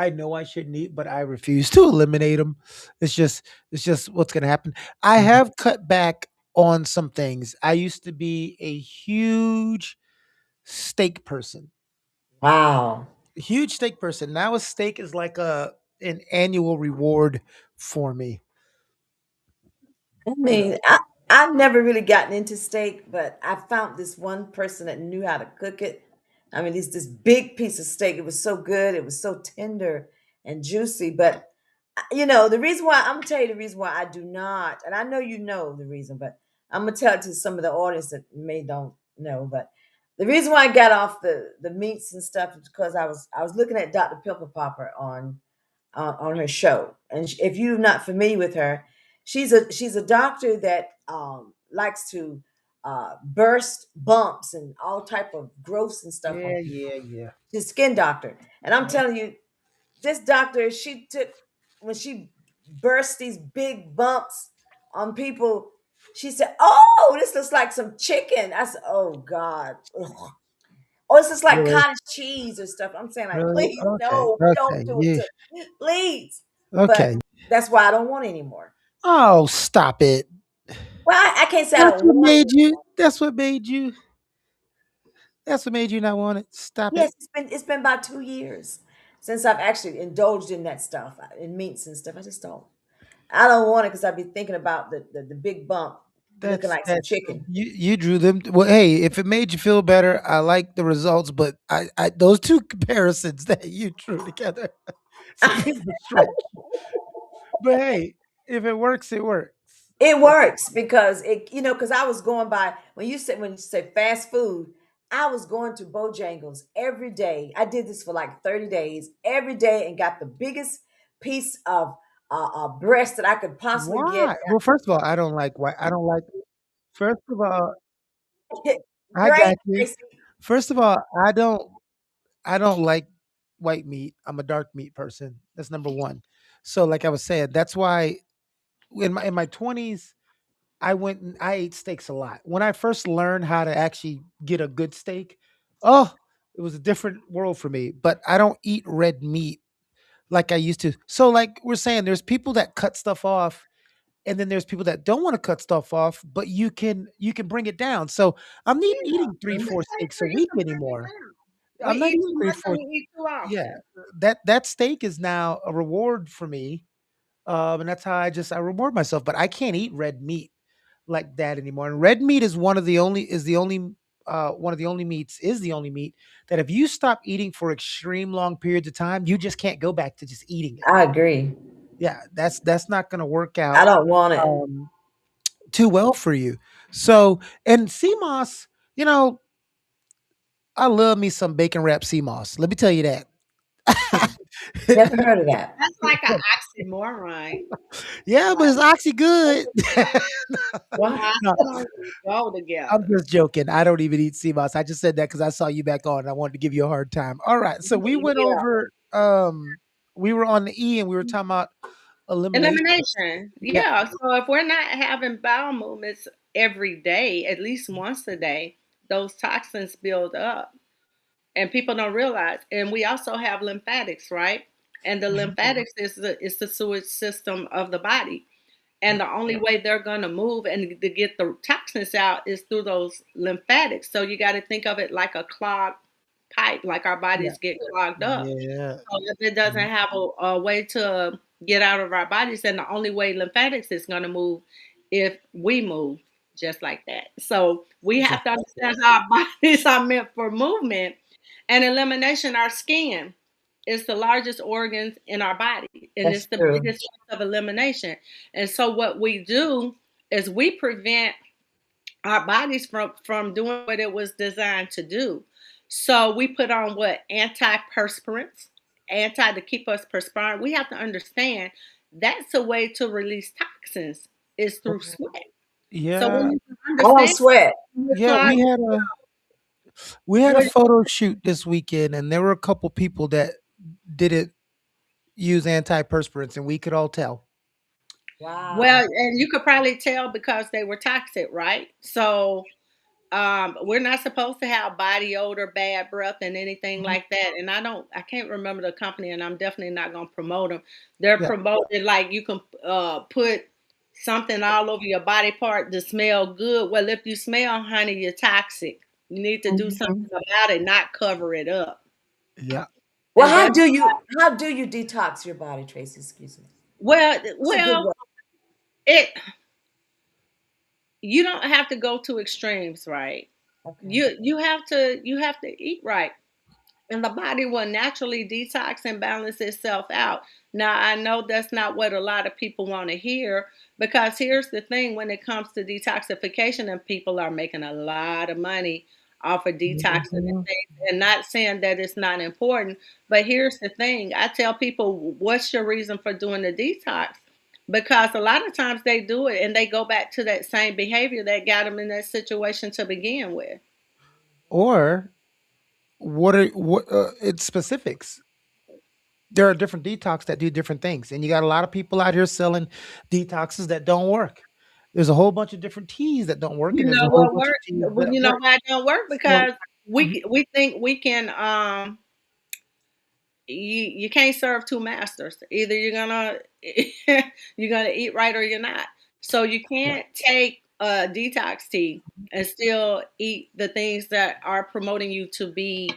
know I shouldn't eat, but I refuse to eliminate them. It's just what's gonna happen. I have cut back on some things. I used to be a Wow. huge steak person. Now a steak is like an annual reward for me. I You know, mean, I've never really gotten into steak, but I found this one person that knew how to cook it. I mean, it's this big piece of steak. It was so good. It was so tender and juicy. But the reason why I'm gonna tell you the reason why I do not, and I know you know the reason, but I'm gonna tell it to some of the audience that may don't know. But the reason why I got off the meats and stuff is because I was looking at Dr. Pimple Popper on her show. And if you're not familiar with her, she's a doctor that likes to burst bumps and all type of growths and stuff on yeah, people. yeah, yeah. She's a skin doctor, and I'm Yeah. telling you, this doctor, she took when she burst these big bumps on people. She said, "Oh, this looks like some chicken." I said, "Oh God." Ugh. Or it's just like Really, cottage cheese or stuff. I'm saying like, really. please, Okay, no, okay, don't do it yeah, to me. Please. But okay. that's why I don't want it anymore. Oh, stop it! Well, I can't say I That's don't what want it made you. anymore. That's what made you. That's what made you not want it. Stop it. Yes, it's been about 2 years since I've actually indulged in that stuff, in meats and stuff. I just don't. I don't want it because I've been thinking about the big bump looking like some That's chicken. you drew them. Well, hey, if it made you feel better, I like the results. But I those two comparisons that you drew together, it's a bit of a stretch. But hey, if it works, it works. It works because because I was going by when you say fast food, I was going to Bojangles every day. I did this for like 30 days every day and got the biggest piece of breast that I could possibly get. Why? Well, first of all, I don't like white. I don't like. First of all, I Great, got you. Tracy. First of all, I don't like white meat. I'm a dark meat person. That's number one. So, like I was saying, that's why in my 20s, I ate steaks a lot. When I first learned how to actually get a good steak, oh, it was a different world for me. But I don't eat red meat like I used to. So like we're saying, there's people that cut stuff off, and then there's people that don't want to cut stuff off, but you can bring it down. So I'm not Yeah, eating three, the four mistakes steaks a where you week can bring it anymore. down. We I'm not eat eating too three, much and four. we eat too Yeah, often. that steak is now a reward for me, and that's how I reward myself. But I can't eat red meat like that anymore. And red meat is one of the only meats is the only meat that if you stop eating for extreme long periods of time, you just can't go back to just eating it. I agree. Yeah, that's not going to work I out don't want it. um, too well for you. So, and sea moss, you know, I love me some bacon wrapped sea moss. Let me tell you that. Never heard of that. That's like an oxymoron. Yeah, but it's oxy good. What? I No, still don't even go I'm together. just joking. I don't even eat sea moss. I just said that because I saw you back on. And I wanted to give you a hard time. All right. So we went Yeah. over we were on the E and we were talking about elimination. Elimination. Yeah. Yeah. So if we're not having bowel movements every day, at least once a day, those toxins build up. And people don't realize. And we also have lymphatics, right? And the Mhm. lymphatics is the sewage system of the body. And Yep. the only way they're going to move and to get the toxins out is through those lymphatics. So you got to think of it like a clogged pipe, like our Yeah. bodies get clogged up. Yeah. So if it doesn't Mhm. have a way to get out of our bodies, then the only way lymphatics is going to move if we move just like that. So we Just have to like that. understand how our bodies are meant for movement and elimination. Our skin is the largest organs in our body, and That's it's the true. biggest source of elimination. And so what we do is we prevent our bodies from doing what it was designed to do. So we put on what antiperspirants, anti to keep us perspiring. We have to understand that's a way to release toxins is through sweat. So Yeah. when you I don't understand sweat. you're Yeah. We had a what photo shoot this weekend and there were a couple people that didn't use antiperspirants and we could all tell. well, Wow. and you could probably tell because they were toxic, right? So we're not supposed to have body odor, bad breath, and anything Mhm. like that. And I can't remember the company, and I'm definitely not going to promote them. They're Yeah. promoted like you can put something all over your body part to smell good. Well, if you smell honey, you're toxic. You need to do Mhm. something about it, not cover it up. Yeah. Well, And that's how do you detox your body, Tracy? Excuse me. well, What's a good well, way? it you don't have to go to extremes, right? Okay. You have to eat right, and the body will naturally detox and balance itself out. Now, I know that's not what a lot of people want to hear because here's the thing when it comes to detoxification, and people are making a lot of money off of detoxing and Mhm. things, and not saying that it's not important. But here's the thing I tell people, what's your reason for doing the detox? Because a lot of times they do it and they go back to that same behavior that got them in that situation to begin with. Or what it's specifics. There are different detox that do different things, and you got a lot of people out here selling detoxes that don't work. There's a whole bunch of different teas that don't work, You and there's a know whole what bunch of work? teas Well, that you know work. why it don't work? So, Because mhm, we think we can you can't serve two masters. Either you're gonna you're gonna eat right or you're not. So you yeah, can't take a detox tea and still eat the things that are promoting you to be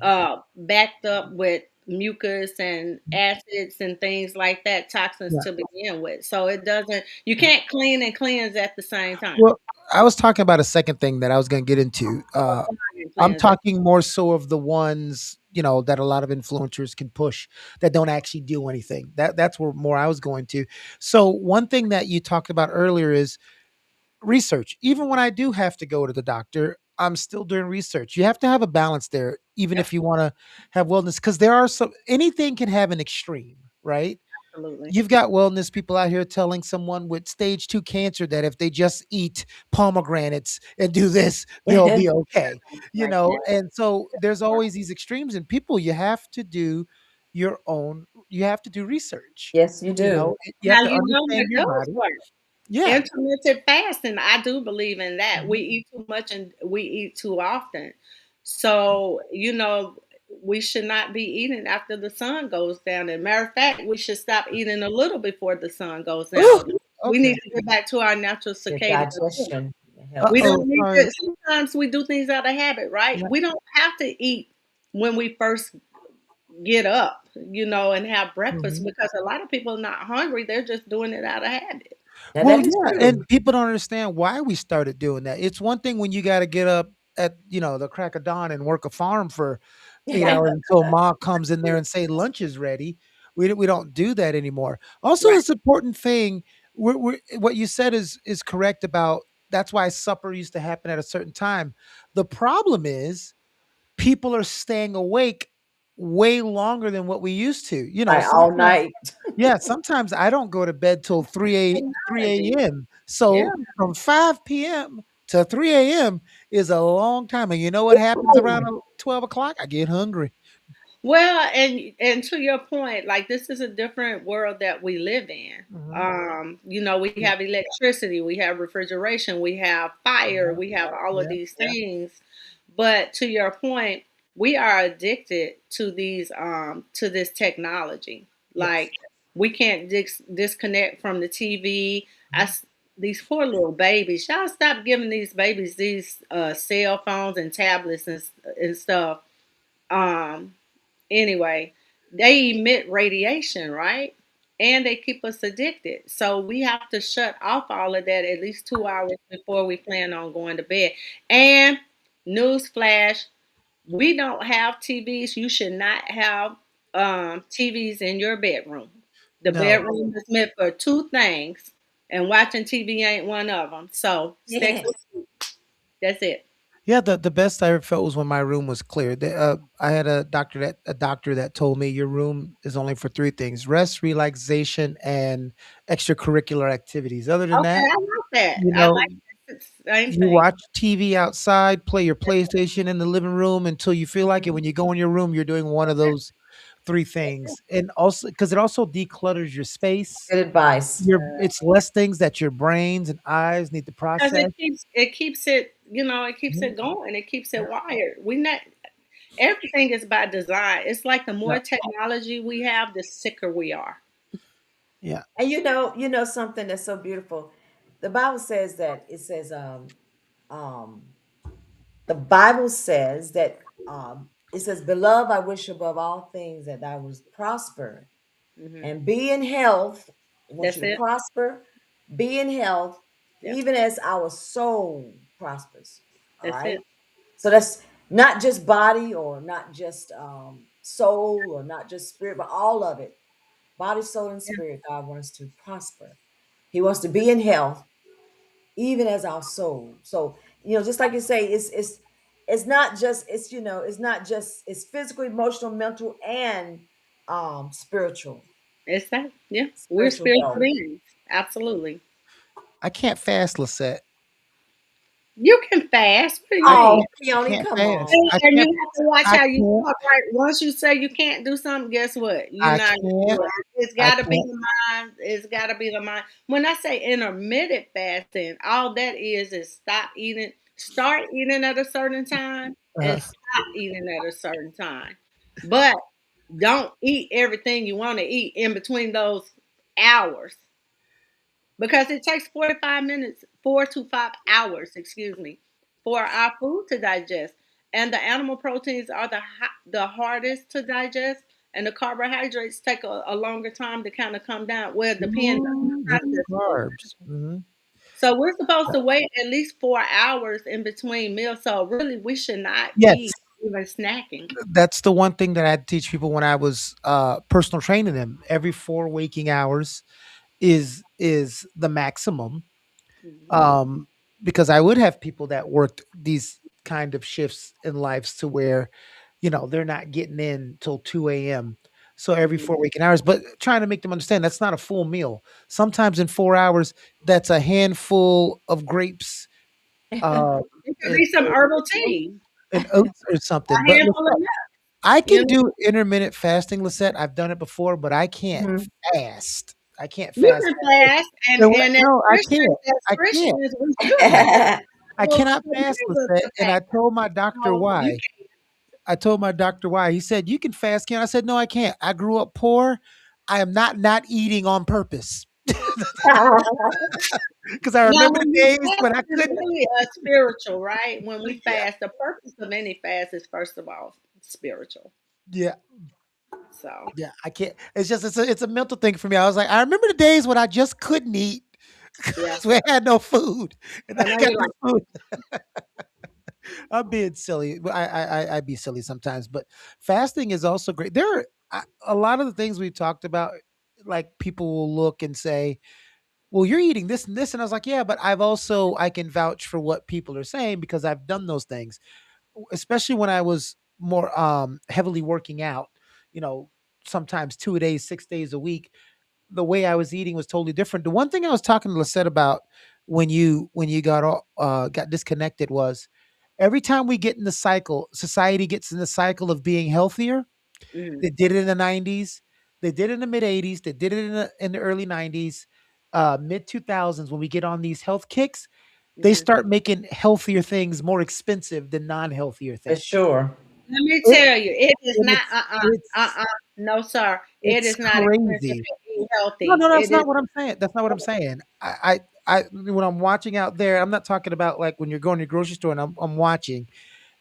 mhm, backed up with mucus and acids and things like that, toxins yeah, to begin with. So it doesn't you yeah. can't clean and cleanse at the same time. Well, I was talking about a second thing that I was going to get into. I'm Cleanse it. talking more so of the ones that a lot of influencers can push that don't actually do anything. That's where more I was going to. So one thing that you talked about earlier is research. Even when I do have to go to the doctor, I'm still doing research. You have to have a balance there, even if you want to have wellness, because there are some anything can have an extreme, right? Absolutely. You've got wellness people out here telling someone with stage 2 cancer that if they just eat pomegranates and do this, they'll be okay. Like that. And so there's always these extremes and people you have to do research. Yes, you do. You have Now to you know understand what your does body. work. Yeah. Intermittent fasting, I do believe in that. We Mhm. eat too much and we eat too often. So, we should not be eating after the sun goes down. And matter of fact, we should stop eating a little before the sun goes Ooh, down. We need okay. to get back to our natural Your circadian rhythm. digestion, your health. We Uh-oh, don't need sorry. to. Sometimes we do things out of habit, right? Yeah. We don't have to eat when we first get up, and have breakfast, Mhm. because a lot of people are not hungry. They're just doing it out of habit. Now Well, that is yeah, true. and people don't understand why we started doing that. It's one thing when you gotta get up at, the crack of dawn and work a farm for 8 hours until ma comes in there and say lunch is ready. We don't do that anymore. Also, Right. this important thing, we're what you said is correct about that's why supper used to happen at a certain time. The problem is people are staying awake way longer than what we used to. Like all Sometimes night. yeah, sometimes I don't go to bed till 3 Technology. a.m. Yeah. So from 5 p.m. to 3 a.m. is a long time. And you know what happens around 12 o'clock? I get hungry. Well, and to your point, like, this is a different world that we live in. Mhm. We Yeah. have electricity, we have refrigeration, we have fire, Yeah. we have all of Yeah. these things. But to your point, we are addicted to this technology. Yes. Like, we can't disconnect from the TV. These poor little babies. Y'all stop giving these babies these cell phones and tablets and stuff. Um, Anyway, they emit radiation, right? And they keep us addicted. So we have to shut off all of that at least 2 hours before we plan on going to bed. And newsflash, we don't have TVs. You should not have TVs in your bedroom. The No. bedroom is meant for two things, and watching TV ain't one of them. So stick Yeah. with that's it. Yeah, the best I ever felt was when my room was clear. I had a doctor that told me your room is only for three things: rest, relaxation, and extracurricular activities. Other than Okay, that, I like that. you I know, like the same you thing. watch TV outside, play your PlayStation in the living room until you feel like it. Mhm. When you go in your room, you're doing one of those three things. And also because it also declutters your space. Good advice. It's less things that your brains and eyes need to Because process. it keeps Mhm. it going. It keeps Yeah. it wired. We not Everything is by design. It's like the Yeah. more technology we have, the sicker we are. Yeah. And you know something that's so beautiful. The Bible says that it says um the Bible says that it says, "Beloved, I wish above all things that thou was prosper Hmm. and be in health." I want you That's to it. prosper, be in health, Yep. even as our soul prospers. All That's it. right. So that's not just body or not just soul or not just spirit, but all of it. Body, soul, and Yeah. spirit, God wants to prosper. He wants to be in health, even as our soul. So, just like you say, it's not just it's not just it's physical, emotional, mental, and spiritual. It's that. Yeah. We're Spiritual spiritual health. beings. Absolutely. I can't fast, Lisette. You can fast. What do you I mean? Oh, can't. I Peony, can't come fast. on. And I and can't. you have to watch I how you can't. talk, right? Once you say you can't do something, guess what? You're I not gonna do can't. it. It's I gotta be can't. the mind. It's gotta be the mind. When I say intermittent fasting, all that is start eating at a certain time Uh, and stop eating at a certain time. But don't eat everything you want to eat in between those hours, because it takes 45 minutes, 4 to 5 hours, excuse me, for our food to digest. And the animal proteins are the hardest to digest, and the carbohydrates take a longer time to kind of come down. Well, it depends on the the processed food. carbs. Mhm. So we're supposed to wait at least 4 hours in between meals. So really, we should not be Yes, even snacking. that's the one thing that I teach people when I was personal training them. Every 4 waking hours is the maximum. Mhm. Um, because I would have people that worked these kind of shifts in lives to where, they're not getting in till 2 a.m. So every Mhm. 4 waking hours, but trying to make them understand that's not a full meal. Sometimes in 4 hours, that's a handful of grapes, uh, It could and, be some herbal tea, and oats or something. a But handful of Lisette, nuts. I You can know, do intermittent fasting, Lisette. I've done it before, but I can't Mhm. fast. I can't you fast. can fast, and No, and as no, I can't. Christians, I can't. we shouldn't. I Well, cannot here's fast, the Lisette, and thing. I told my doctor No, you why. can. I told my doctor why. He said, "You can fast, can?" I said, "No, I can't. I grew up poor. I am not eating on purpose." Because I Now, remember the when you days fast, when I it's couldn't. really spiritual, right? When we Yeah, fast, the purpose of any fast is first of all spiritual. yeah, So, yeah. I can't. It's just it's a mental thing for me. I was like, I remember the days when I just couldn't eat yeah. because we had no food, and I I know got you're this like, food. I'm being silly. I be silly sometimes, but fasting is also great. There are a lot of the things we talked about. Like people will look and say, "Well, you're eating this and this," and I was like, "Yeah, but I can vouch for what people are saying because I've done those things, especially when I was more heavily working out. You know, sometimes 2 days, 6 days a week. The way I was eating was totally different. The one thing I was talking to Lissette about when you got disconnected was every time we get in the cycle, society gets in the cycle of being healthier. mm, They did it in the 90s. They did it in the mid 80s. They did it in the early 90s, mid 2000s. When we get on these health kicks, they mhm. start making healthier things more expensive than non-healthier For things. sure. Let me It, tell you, it is and not. No, sir. It it's is not expensive crazy. to eat No, healthy. no, that's It is. not what I'm saying. That's not what I'm saying. When I'm watching out there, I'm not talking about like when you're going to the grocery store and I'm watching,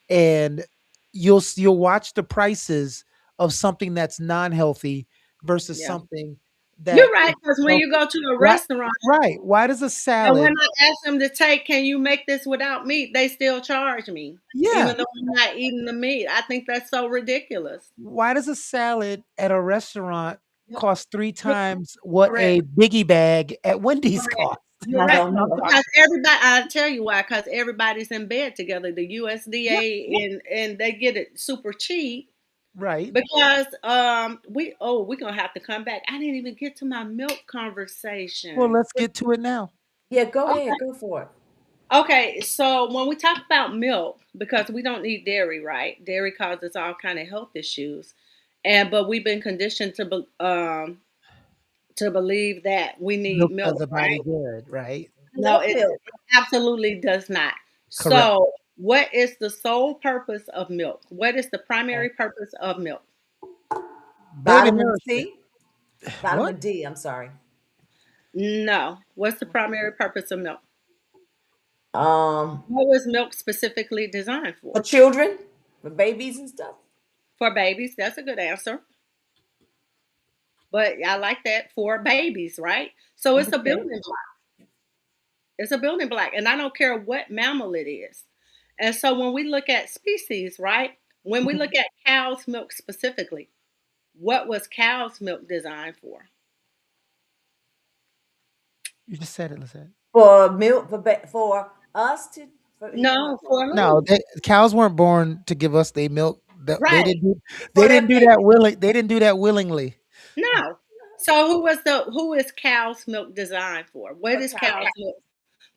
and you'll watch the prices of something that's non-healthy versus Yeah, something you're that right. is Because when you healthy. go to a Right, restaurant, right. Why does a and when salad? I ask them to take, can you make this without meat? They still charge me, Yeah, even though I'm not eating the meat. I think that's so ridiculous. why does a salad at a restaurant Yep. cost three You're times what correct. a biggie bag at Wendy's Correct. costs? You're I right. don't know. Because everybody, I'll tell you why, because everybody's in bed together. The Yeah, USDA and they get it super cheap right. because we're gonna have to come back. I didn't even get to my milk Well, conversation. let's get to it now. Yeah, go ahead, Okay. go for it. Okay, so when we talk about milk, because we don't need dairy, right? Dairy causes all kind of health issues, and but we've been conditioned to believe that we need Milk does milk, the body right? good, right? I No, love it milk. absolutely does not. Correct. So, what is the sole purpose of milk? What is the primary purpose of milk? Baby Vitamin nourishment. C, What? vitamin D, I'm sorry. No. What's the primary purpose of milk? Um, What was milk specifically designed for for? children, for babies and stuff. For babies. That's a good answer. But I like that for babies, right? So it's a Okay. building block. It's a building block. And I don't care what mammal it is. And so when we look at species, right? When we look at cow's milk specifically, what was cow's milk designed for? You just said it, Lizette. For milk, for us to, for, No, for No, who? cows weren't born to give us their milk. They Right. didn't do. They for didn't their do that baby, willing. They didn't do that willingly. No. So who is cow's milk designed for? What for is cow, cow's milk?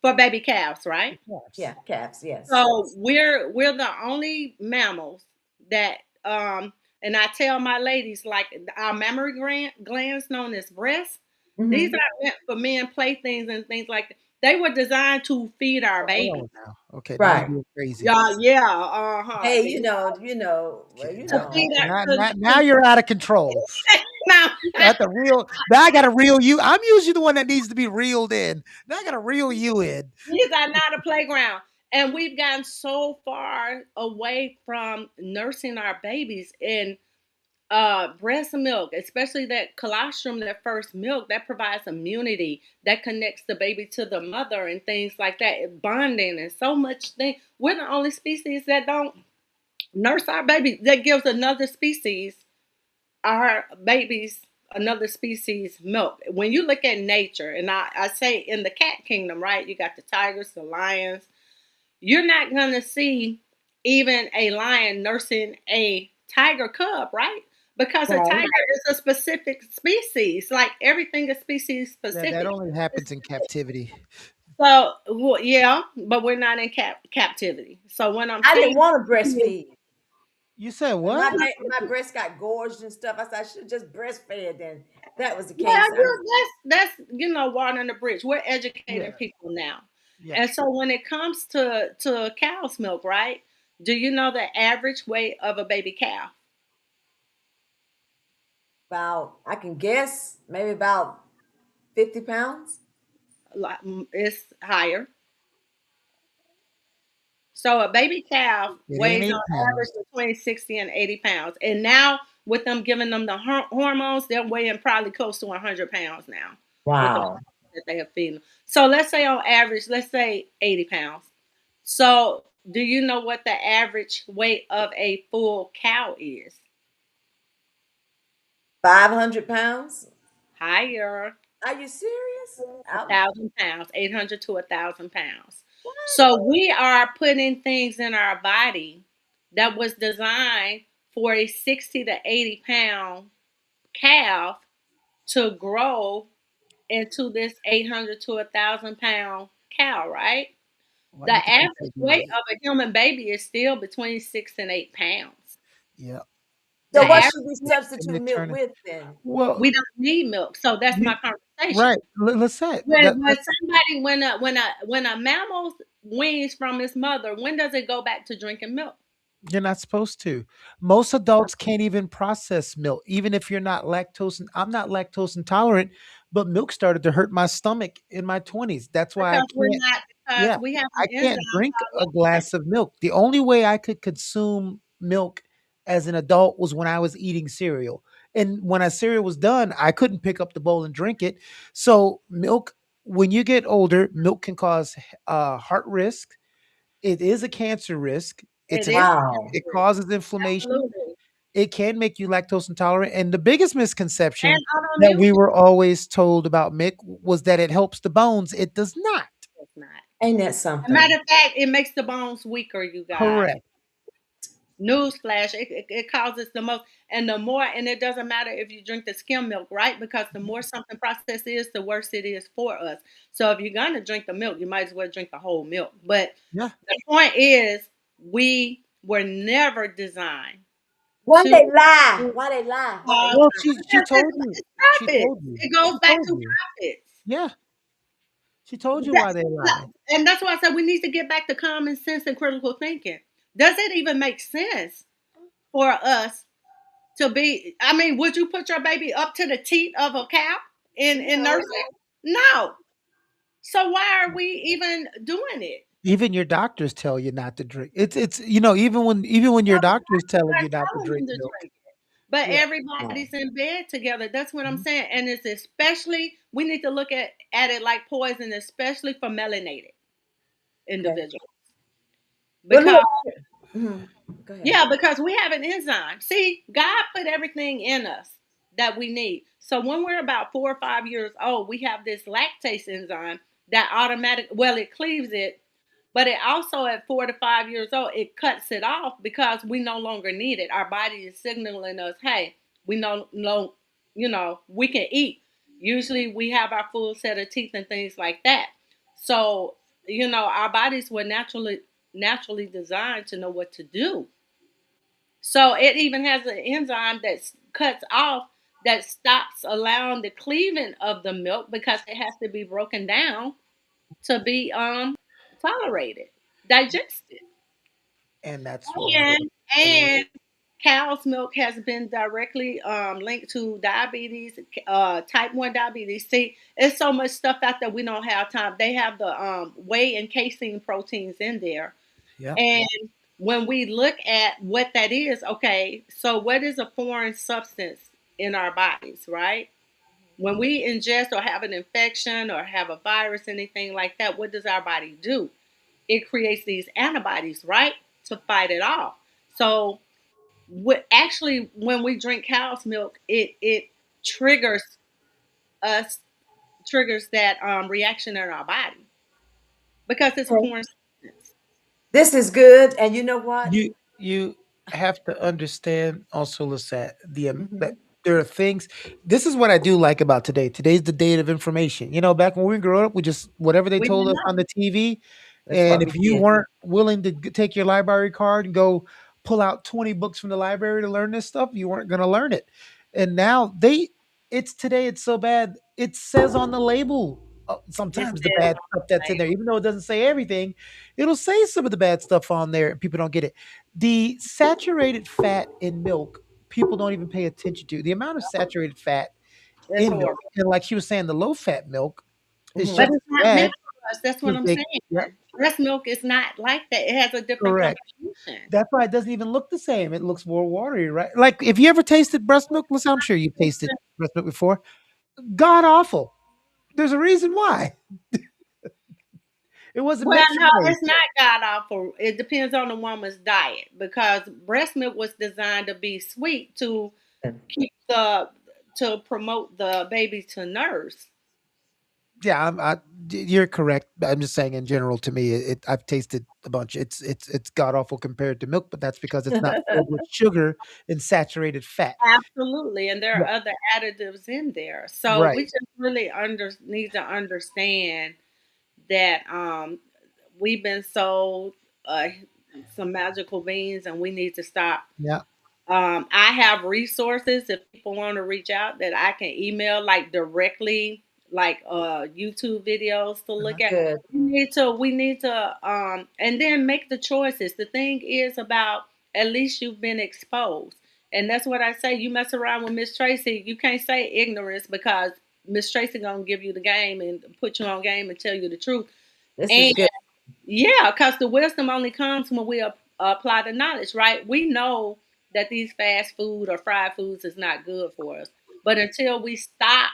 For baby calves, right? Yes. yeah, calves, yes. So we're the only mammals that and I tell my ladies like our mammary glands known as breasts, these Hmm. are meant for men playthings and things like that. They were designed to feed our Hold babies. on now. Okay, now you're Right. being crazy. Yeah, yeah, uh-huh. Hey, well, Okay, To feed now, our now you're out of control. now, Got the real. Now I got to reel you. I'm usually the one that needs to be reeled in. Now I got to reel you in. these are not a playground. And we've gotten so far away from nursing our babies and breast milk, especially that colostrum, that first milk, that provides immunity, that connects the baby to the mother and things like that, bonding and so much thing. We're the only species that don't nurse our babies. That gives another species our babies another species milk. When you look at nature, and I say in the cat kingdom, right? You got the tigers, the lions. You're not gonna see even a lion nursing a tiger cub, right? Because a Right. tiger is a specific species. Like everything is species That specific. only happens in captivity. So well, yeah, but we're not in captivity. So when I'm I didn't saying want to breastfeed. You said When what? my breast got gorged and stuff, I said I should have just breastfed. Then that was the yeah, case. I, that's water under the bridge. We're educating Yeah. people now, Yeah. and so when it comes to cow's milk, right? Do you know the average weight of a baby cow? About, I can guess, maybe about 50 pounds. It's higher. So a baby calf It ain't weighs on 8 pounds. average between 60 and 80 pounds. And now with them giving them the hormones, they're weighing probably close to 100 pounds now with the Wow. hormones that they have feeding them. So let's say on average, let's say 80 pounds. So do you know what the average weight of a full cow is? 500 pounds? Higher. Are you serious? A I'm, thousand pounds, 800 to 1,000 pounds. what? So we are putting things in our body that was designed for a 60 to 80 pound calf to grow into this 800 to 1,000 pound cow, right? Why The do you think they say average weight the of a human baby is still between 6 and 8 pounds. yeah? The So what And average should we and substitute they're milk trying to with then? well, we don't need milk, so that's you my conversation. right. Let's say When that when that's somebody when a mammal weans from its mother, when does it go back to drinking milk? you're not supposed to. Most adults can't even process milk, even if you're not lactose. I'm not lactose intolerant, but milk started to hurt my stomach in my 20s. That's why I Because we're can't. not Yeah, because we have an I enzyme can't drink called a lactate. glass of milk. The only way I could consume milk as an adult was when I was eating cereal. And when a cereal was done, I couldn't pick up the bowl and drink it. So, milk, when you get older, milk can cause heart risk. It is a cancer risk. It It's an is Wow. it causes inflammation. absolutely It can make you lactose intolerant. And the biggest and misconception that autoimmune. we were always told about milk was that it helps the bones. It does not. It's not. Ain't that As a matter something? of fact, it makes the bones weaker. You guys. Correct. Newsflash, it causes the most, and the more, and it doesn't matter if you drink the skim milk, right? Because the more something processed is, the worse it is for us. So if you're gonna drink the milk, you might as well drink the whole milk. But Yeah. the point is, we were never designed Why to they lie? Why they lie? Why they cause Well, lie? she because told you. it's She profit. told you. It goes She back told to you. profits. Yeah, she told you why That's, they lie. and that's why I said we need to get back to common sense and critical thinking. Does it even make sense for us to be? I mean, would you put your baby up to the teat of a cow in No. nursing? No. So why are we even doing it? Even your doctors tell you not to drink. It's even when No, your doctor is telling we're you not to not telling drink them to milk. drink it. But Yeah. No. everybody's in bed together. That's what I'm Mhm. saying. And it's especially we need to look at it like poison, especially for melanated Okay. individuals. Well, Because look. Mhm. Go ahead. yeah, because we have an enzyme. See, God put everything in us that we need. So when we're about 4 or 5 years old, we have this lactase enzyme that well, it cleaves it, but it also at 4 to 5 years old, it cuts it off because we no longer need it. Our body is signaling us, hey, we no, we can eat. Usually we have our full set of teeth and things like that. So, our bodies were naturally designed to know what to do. So it even has an enzyme that cuts off, that stops allowing the cleaving of the milk because it has to be broken down to be tolerated, digested. And that's what we And and cow's milk has been directly linked to diabetes, type 1 diabetes. See, it's so much stuff out there we don't have time. They have the whey and casein proteins in there. yeah. And when we look at what that is, okay, so what is a foreign substance in our bodies, right? When we ingest or have an infection or have a virus, anything like that, what does our body do? It creates these antibodies, right, to fight it off. So, actually, when we drink cow's milk, it triggers us, triggers that reaction in our body because it's a Okay. foreign substance. This is good. And you know what? You have to understand also, Lissette, that Mhm. there are things. This is what I do like about today. Today's the date of information. Back when we were growing up, we just whatever they We told didn't us know. on the TV, That's and what we if you did. weren't willing to take your library card and go pull out 20 books from the library to learn this stuff, you weren't going to learn it. And now it's today. It's so bad. It says on the label. It's sometimes the said bad stuff something that's in there, even though it doesn't say everything, it'll say some of the bad stuff on there, and people don't get it. The saturated fat in milk, people don't even pay attention to the amount of saturated fat like it's in milk. horrible. And like she was saying, the low fat milk is But Mhm. just it's as not bad meant for us. That's what because I'm they, saying. yep, Breast milk is not like that. It has a different correct. composition. That's why it doesn't even look the same. It looks more watery, right? Like if you ever tasted breast milk, listen, I'm sure you've tasted breast milk before. God awful. There's a reason why. It wasn't Well, meant for no, me. it's not god awful. It depends on the woman's diet because breast milk was designed to be sweet to keep the to promote the baby to nurse. Yeah, you're correct. I'm just saying in general. To me, I've tasted a bunch. It's god awful compared to milk, but that's because it's not filled with sugar and saturated fat. Absolutely, and there Right. are other additives in there. So we Right. just really need to understand that we've been sold some magical beans, and we need to stop. Yeah. I have resources if people want to reach out that I can email like directly, like YouTube videos to Uh-huh. look at. Good. We need to and then make the choices. The thing is about at least you've been exposed. And that's what I say. You mess around with Miss Tracy, you can't say ignorance because Miss Tracy gonna give you the game and put you on game and tell you the truth. This is And good. yeah, because the wisdom only comes when we apply the knowledge, right? We know that these fast food or fried foods is not good for us, but until we stop,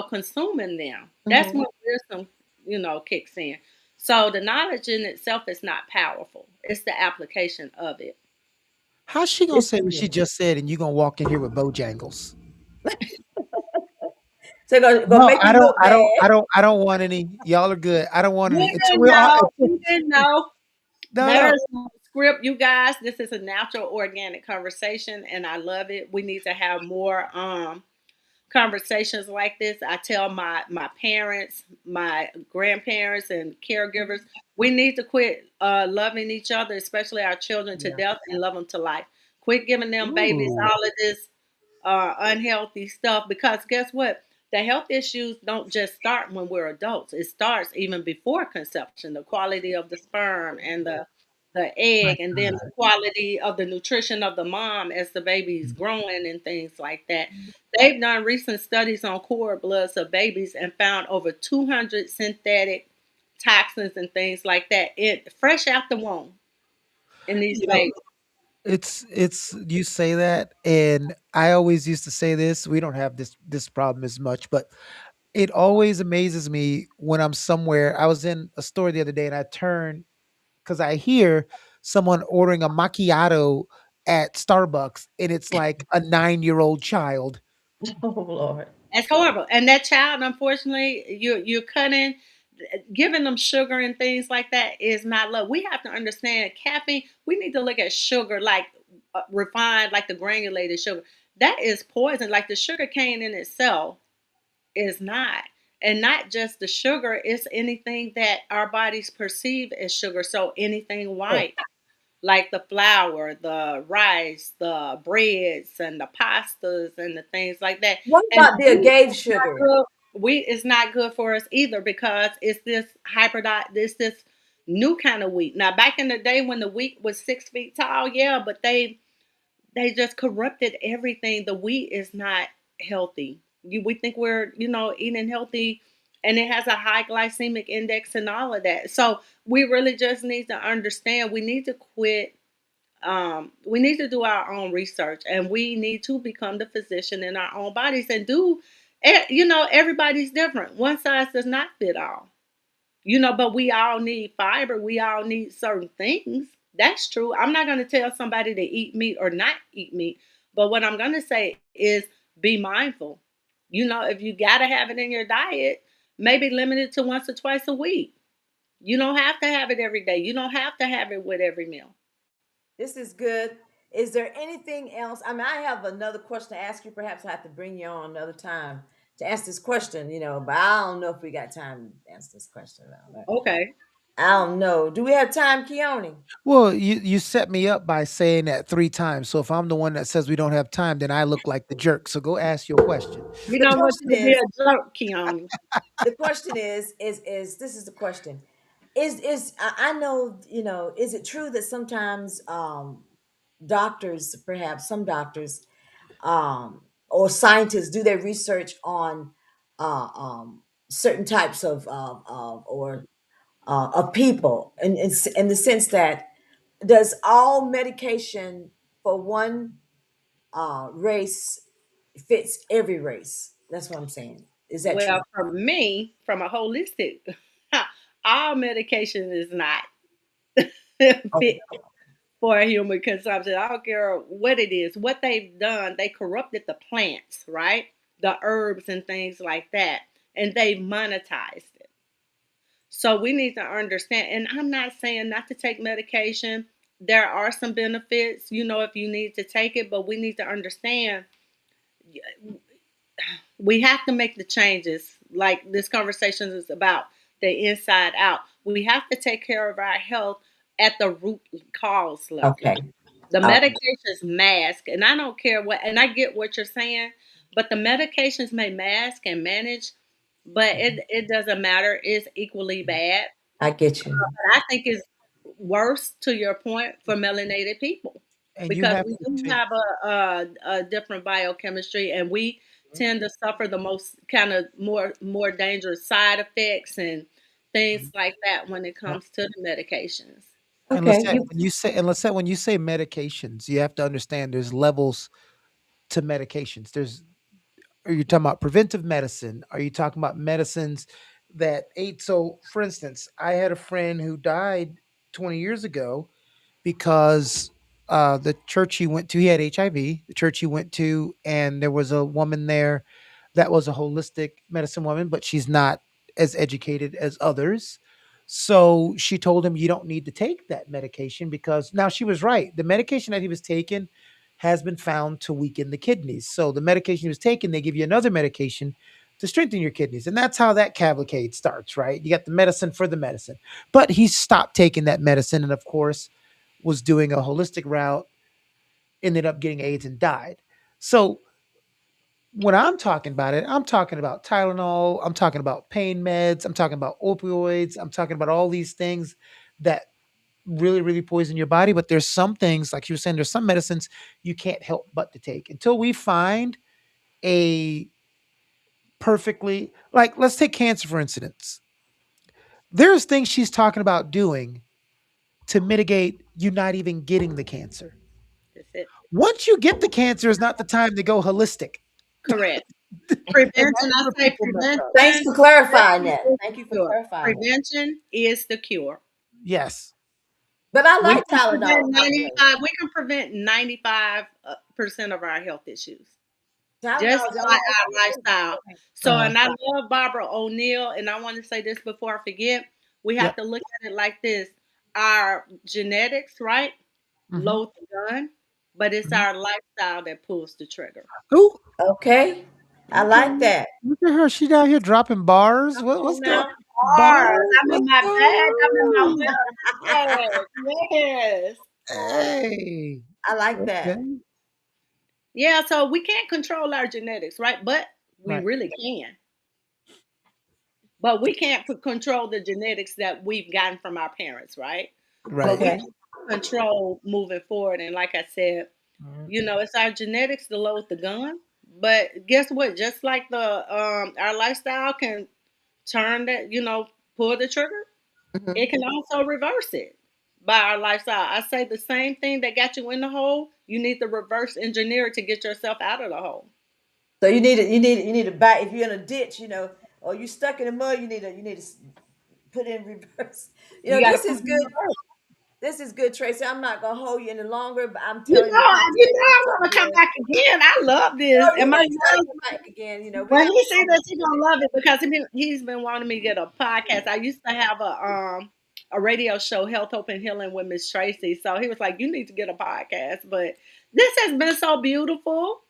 consuming them, that's Mhm. when wisdom, kicks in. So the knowledge in itself is not powerful; it's the application of it. How's she gonna This say is what she good. just said, and you gonna walk in here with Bojangles? So gonna No, make me look bad. I don't want any. Y'all are good. I don't want You any until didn't we're all. know. You didn't know. No, There no. is no script, you guys. This is a natural, organic conversation, and I love it. We need to have more conversations like this. I tell my parents, my grandparents, and caregivers, we need to quit loving each other, especially our children, to Yeah. death and love them to life. Quit giving them babies Ooh. all of this unhealthy stuff because guess what? The health issues don't just start when we're adults. It starts even before conception. The quality of the sperm and the My egg, and then the God. quality of the nutrition of the mom as the baby's growing and things like that. They've done recent studies on cord bloods of babies and found over 200 synthetic toxins and things like that fresh out the womb in these You know, babies. it's you say that, and I always used to say this. We don't have this problem as much, but it always amazes me when I'm somewhere. I was in a store the other day, and I turn because I hear someone ordering a macchiato at Starbucks, and it's like a 9-year-old child. Oh Lord. That's horrible. And that child, unfortunately, you're cutting, giving them sugar and things like that is not love. We have to understand caffeine. We need to look at sugar like refined, like the granulated sugar. That is poison. Like the sugar cane in itself is not. And not just the sugar, it's anything that our bodies perceive as sugar. So anything Oh, white, like the flour, the rice, the breads, and the pastas, and the things like that. what And about the wheat agave is not sugar? good. Wheat is not good for us either because it's this hybridized, this new kind of wheat. Now, back in the day when the wheat was 6 feet tall, yeah, but they just corrupted everything. The wheat is not healthy. We think we're eating healthy, and it has a high glycemic index and all of that. So we really just need to understand. We need to quit. We need to do our own research, and we need to become the physician in our own bodies and do. Everybody's different. One size does not fit all. But we all need fiber. We all need certain things. That's true. I'm not going to tell somebody to eat meat or not eat meat. But what I'm going to say is be mindful. If you got to have it in your diet, maybe limit it to once or twice a week. You don't have to have it every day. You don't have to have it with every meal. This is good. Is there anything else? I mean, I have another question to ask you. Perhaps I have to bring you on another time to ask this question, but I don't know if we got time to answer this question. Now. Okay. I don't know. Do we have time, Keone? Well, you set me up by saying that 3 times. So if I'm the one that says we don't have time, then I look like the jerk. So go ask your question. We The don't want question you to be is, a jerk, Keone. the question is this is the question. Is I know, is it true that sometimes doctors, perhaps some doctors, or scientists do their research on certain types or of people, in the sense that does all medication for one race fits every race? That's what I'm saying. Is that Well, true? for me, from a holistic, all medication is not fit Okay. for human consumption. I don't care what it is. What they've done, they corrupted the plants, right? The herbs and things like that, and they've monetized it. So we need to understand, and I'm not saying not to take medication. There are some benefits, if you need to take it, but we need to understand we have to make the changes. Like this conversation is about the inside out. We have to take care of our health at the root cause level. Okay. The All medications mask, and I don't care what, and I get what you're saying, but the medications may mask and manage, but it doesn't matter. It's equally bad. I get you. But I think it's worse, to your point, for melanated people And you because have we to do take have a different biochemistry, and we tend to suffer the most kind of more dangerous side effects and things like that when it yeah. comes to the medications. And Okay. Lissette, You when you say medications, you have to understand there's levels to medications. Are you talking about preventive medicine? Are you talking about medicines that aid? So, for instance, I had a friend who died 20 years ago because the church he went to, he had HIV, the church he went to, and there was a woman there that was a holistic medicine woman, but she's not as educated as others. So she told him, you don't need to take that medication because now she was right. The medication that he was taking has been found to weaken the kidneys. So the medication he was taking, they give you another medication to strengthen your kidneys. And that's how that cavalcade starts, right? You got the medicine for the medicine. But he stopped taking that medicine and, of course, was doing a holistic route, ended up getting AIDS and died. So when I'm talking about it, I'm talking about Tylenol, I'm talking about pain meds, I'm talking about opioids, I'm talking about all these things that really, really poison your body. But there's some things, like you were saying, there's some medicines you can't help but to take until we find a perfectly, like, let's take cancer, for instance. There's things she's talking about doing to mitigate you not even getting the cancer. That's it. Once you get the cancer is not the time to go holistic. Correct. And Prevention, that's I where say people mess up. Thanks for clarifying that. Thank you for clarifying that. prevention is the cure. Yes. But I We like can Tylenol. prevent I'll tell you. 95. We can prevent 95% of our health issues Tylenol just is the by only thing I our can do. lifestyle. So, Uh-huh. and I love Barbara O'Neill, and I want to say this before I forget. We have Yep. to look at it like this: our genetics, right, Mhm. load the gun, but it's Mhm. our lifestyle that pulls the trigger. Ooh, Okay. I okay. like that. Look at her. She down here dropping bars. Come What's on going? now. Bars. Bars. I'm in What's my bag. I'm in my going well. Yes. on? Hey. I like that. Okay. Yeah, so we can't control our genetics, right? But we Right. really can. But we can't control the genetics that we've gotten from our parents, right? But Right. we Okay. can control moving forward. And like I said, Mhm. it's our genetics to load the gun. But guess what? Just like the our lifestyle can turn that, pull the trigger, Mhm. it can also reverse it by our lifestyle. I say the same thing that got you in the hole, you need to reverse engineer it to get yourself out of the hole. So you need to buy if you're in a ditch, or you stuck in the mud, you need to put it in reverse. You got to This put is it in good. reverse. This is good, Tracy. I'm not gonna hold you any longer, but I'm telling you, the conversation is I so want to come good. back again. I love this. Oh, And my you gotta son, come back again. We when have he see so much this, he good gonna love it because he's been wanting me to get a podcast. I used to have a radio show, Health, Hope, and Healing with Miss Tracy. So he was like, "You need to get a podcast." But this has been so beautiful.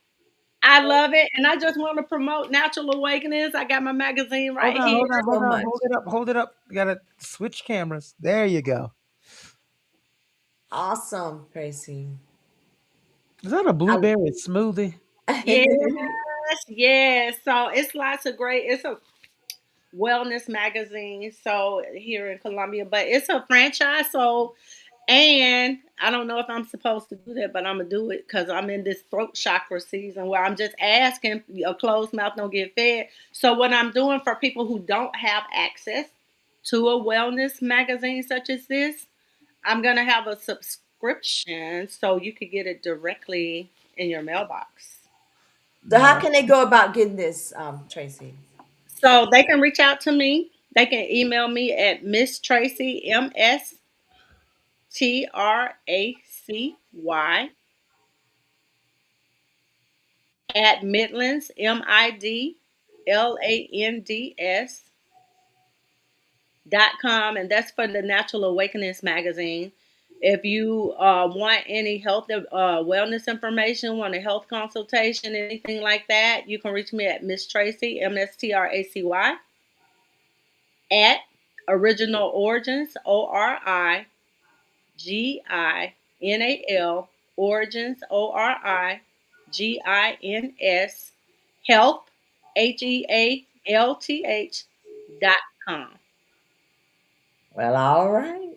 I love it, and I just want to promote Natural Awakenings. I got my magazine Hold right on, here. hold on, So hold on, much. hold it up, hold it up. You gotta switch cameras. There you go. Awesome, Tracy. Is that a blueberry smoothie? Yes, yes. So it's lots of great. It's a wellness magazine. So here in Colombia, but it's a franchise. So and I don't know if I'm supposed to do that, but I'm gonna do it because I'm in this throat chakra season where I'm just asking. A closed mouth don't get fed. So what I'm doing for people who don't have access to a wellness magazine such as this, I'm gonna have a subscription so you could get it directly in your mailbox. So how No. can they go about getting this, Tracy? So they can reach out to me. They can email me at Miss Tracy MSTRACY at Midlands MIDLANDS.com, and that's for the Natural Awakenings magazine. If you want any health wellness information, want a health consultation, anything like that, you can reach me at Miss Tracy MSTRACY at Original Origins ORIGINAL Origins ORIGINS Health HEALTH.com. Well, all right.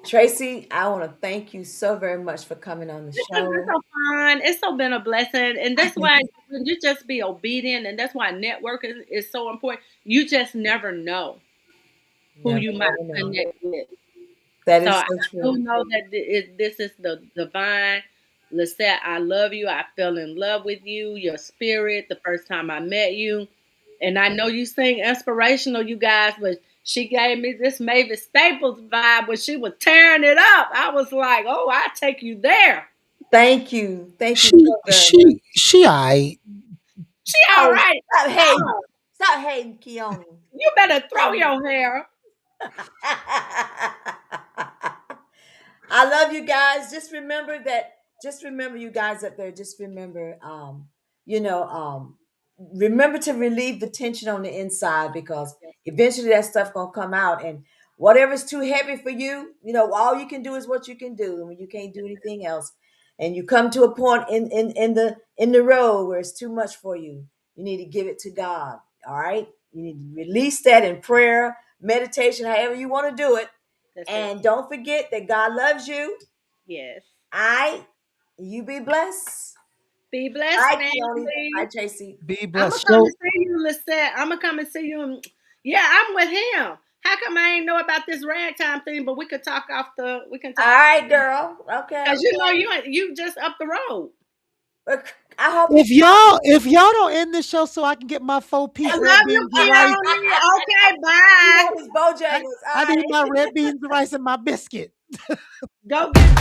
Tracy, I want to thank you so very much for coming on the This has been show. so fun. It's so been a blessing, and that's why when you just be obedient, and that's why network is so important. You just never know who Never, you might never know. connect with. That So is I so do true. know that this is the divine. Lessette, I love you. I fell in love with you, your spirit, the first time I met you. And I know you sing inspirational, you guys, but she gave me this Mavis Staples vibe when she was tearing it up. I was like, oh, I take you there. Thank you. Thank you She so very much. she I She all Oh, right. stop hating. Tell her. Stop hating, Keone. You better throw Thank you. your hair. I love you guys. Just remember that. Just remember, you guys up there. Just remember, you know, remember to relieve the tension on the inside because eventually that stuff gonna come out. And whatever's too heavy for you, all you can do is what you can do, and when you can't do anything else, and you come to a point in the road where it's too much for you, you need to give it to God. All right, you need to release that in prayer, meditation, however you want to do it, That's it. and don't forget that God loves you. Yes. I, you be blessed. Be blessed, Bye, Keone. Bye, family. Tracy. be I'm gonna blessed. come So and see you, Lissette. I'm gonna come and see you. Yeah, I'm with him. How come I ain't know about this ragtime thing? But we could talk off the. We can All talk right, girl. Okay. because you just up the road. Look, I hope you if y'all don't end this show so I can get my 4 piece I red love you, beans and rice, Keone. Okay, he bye. want his I, Bojangles. All I need right. my red beans and rice and my biscuit. Go get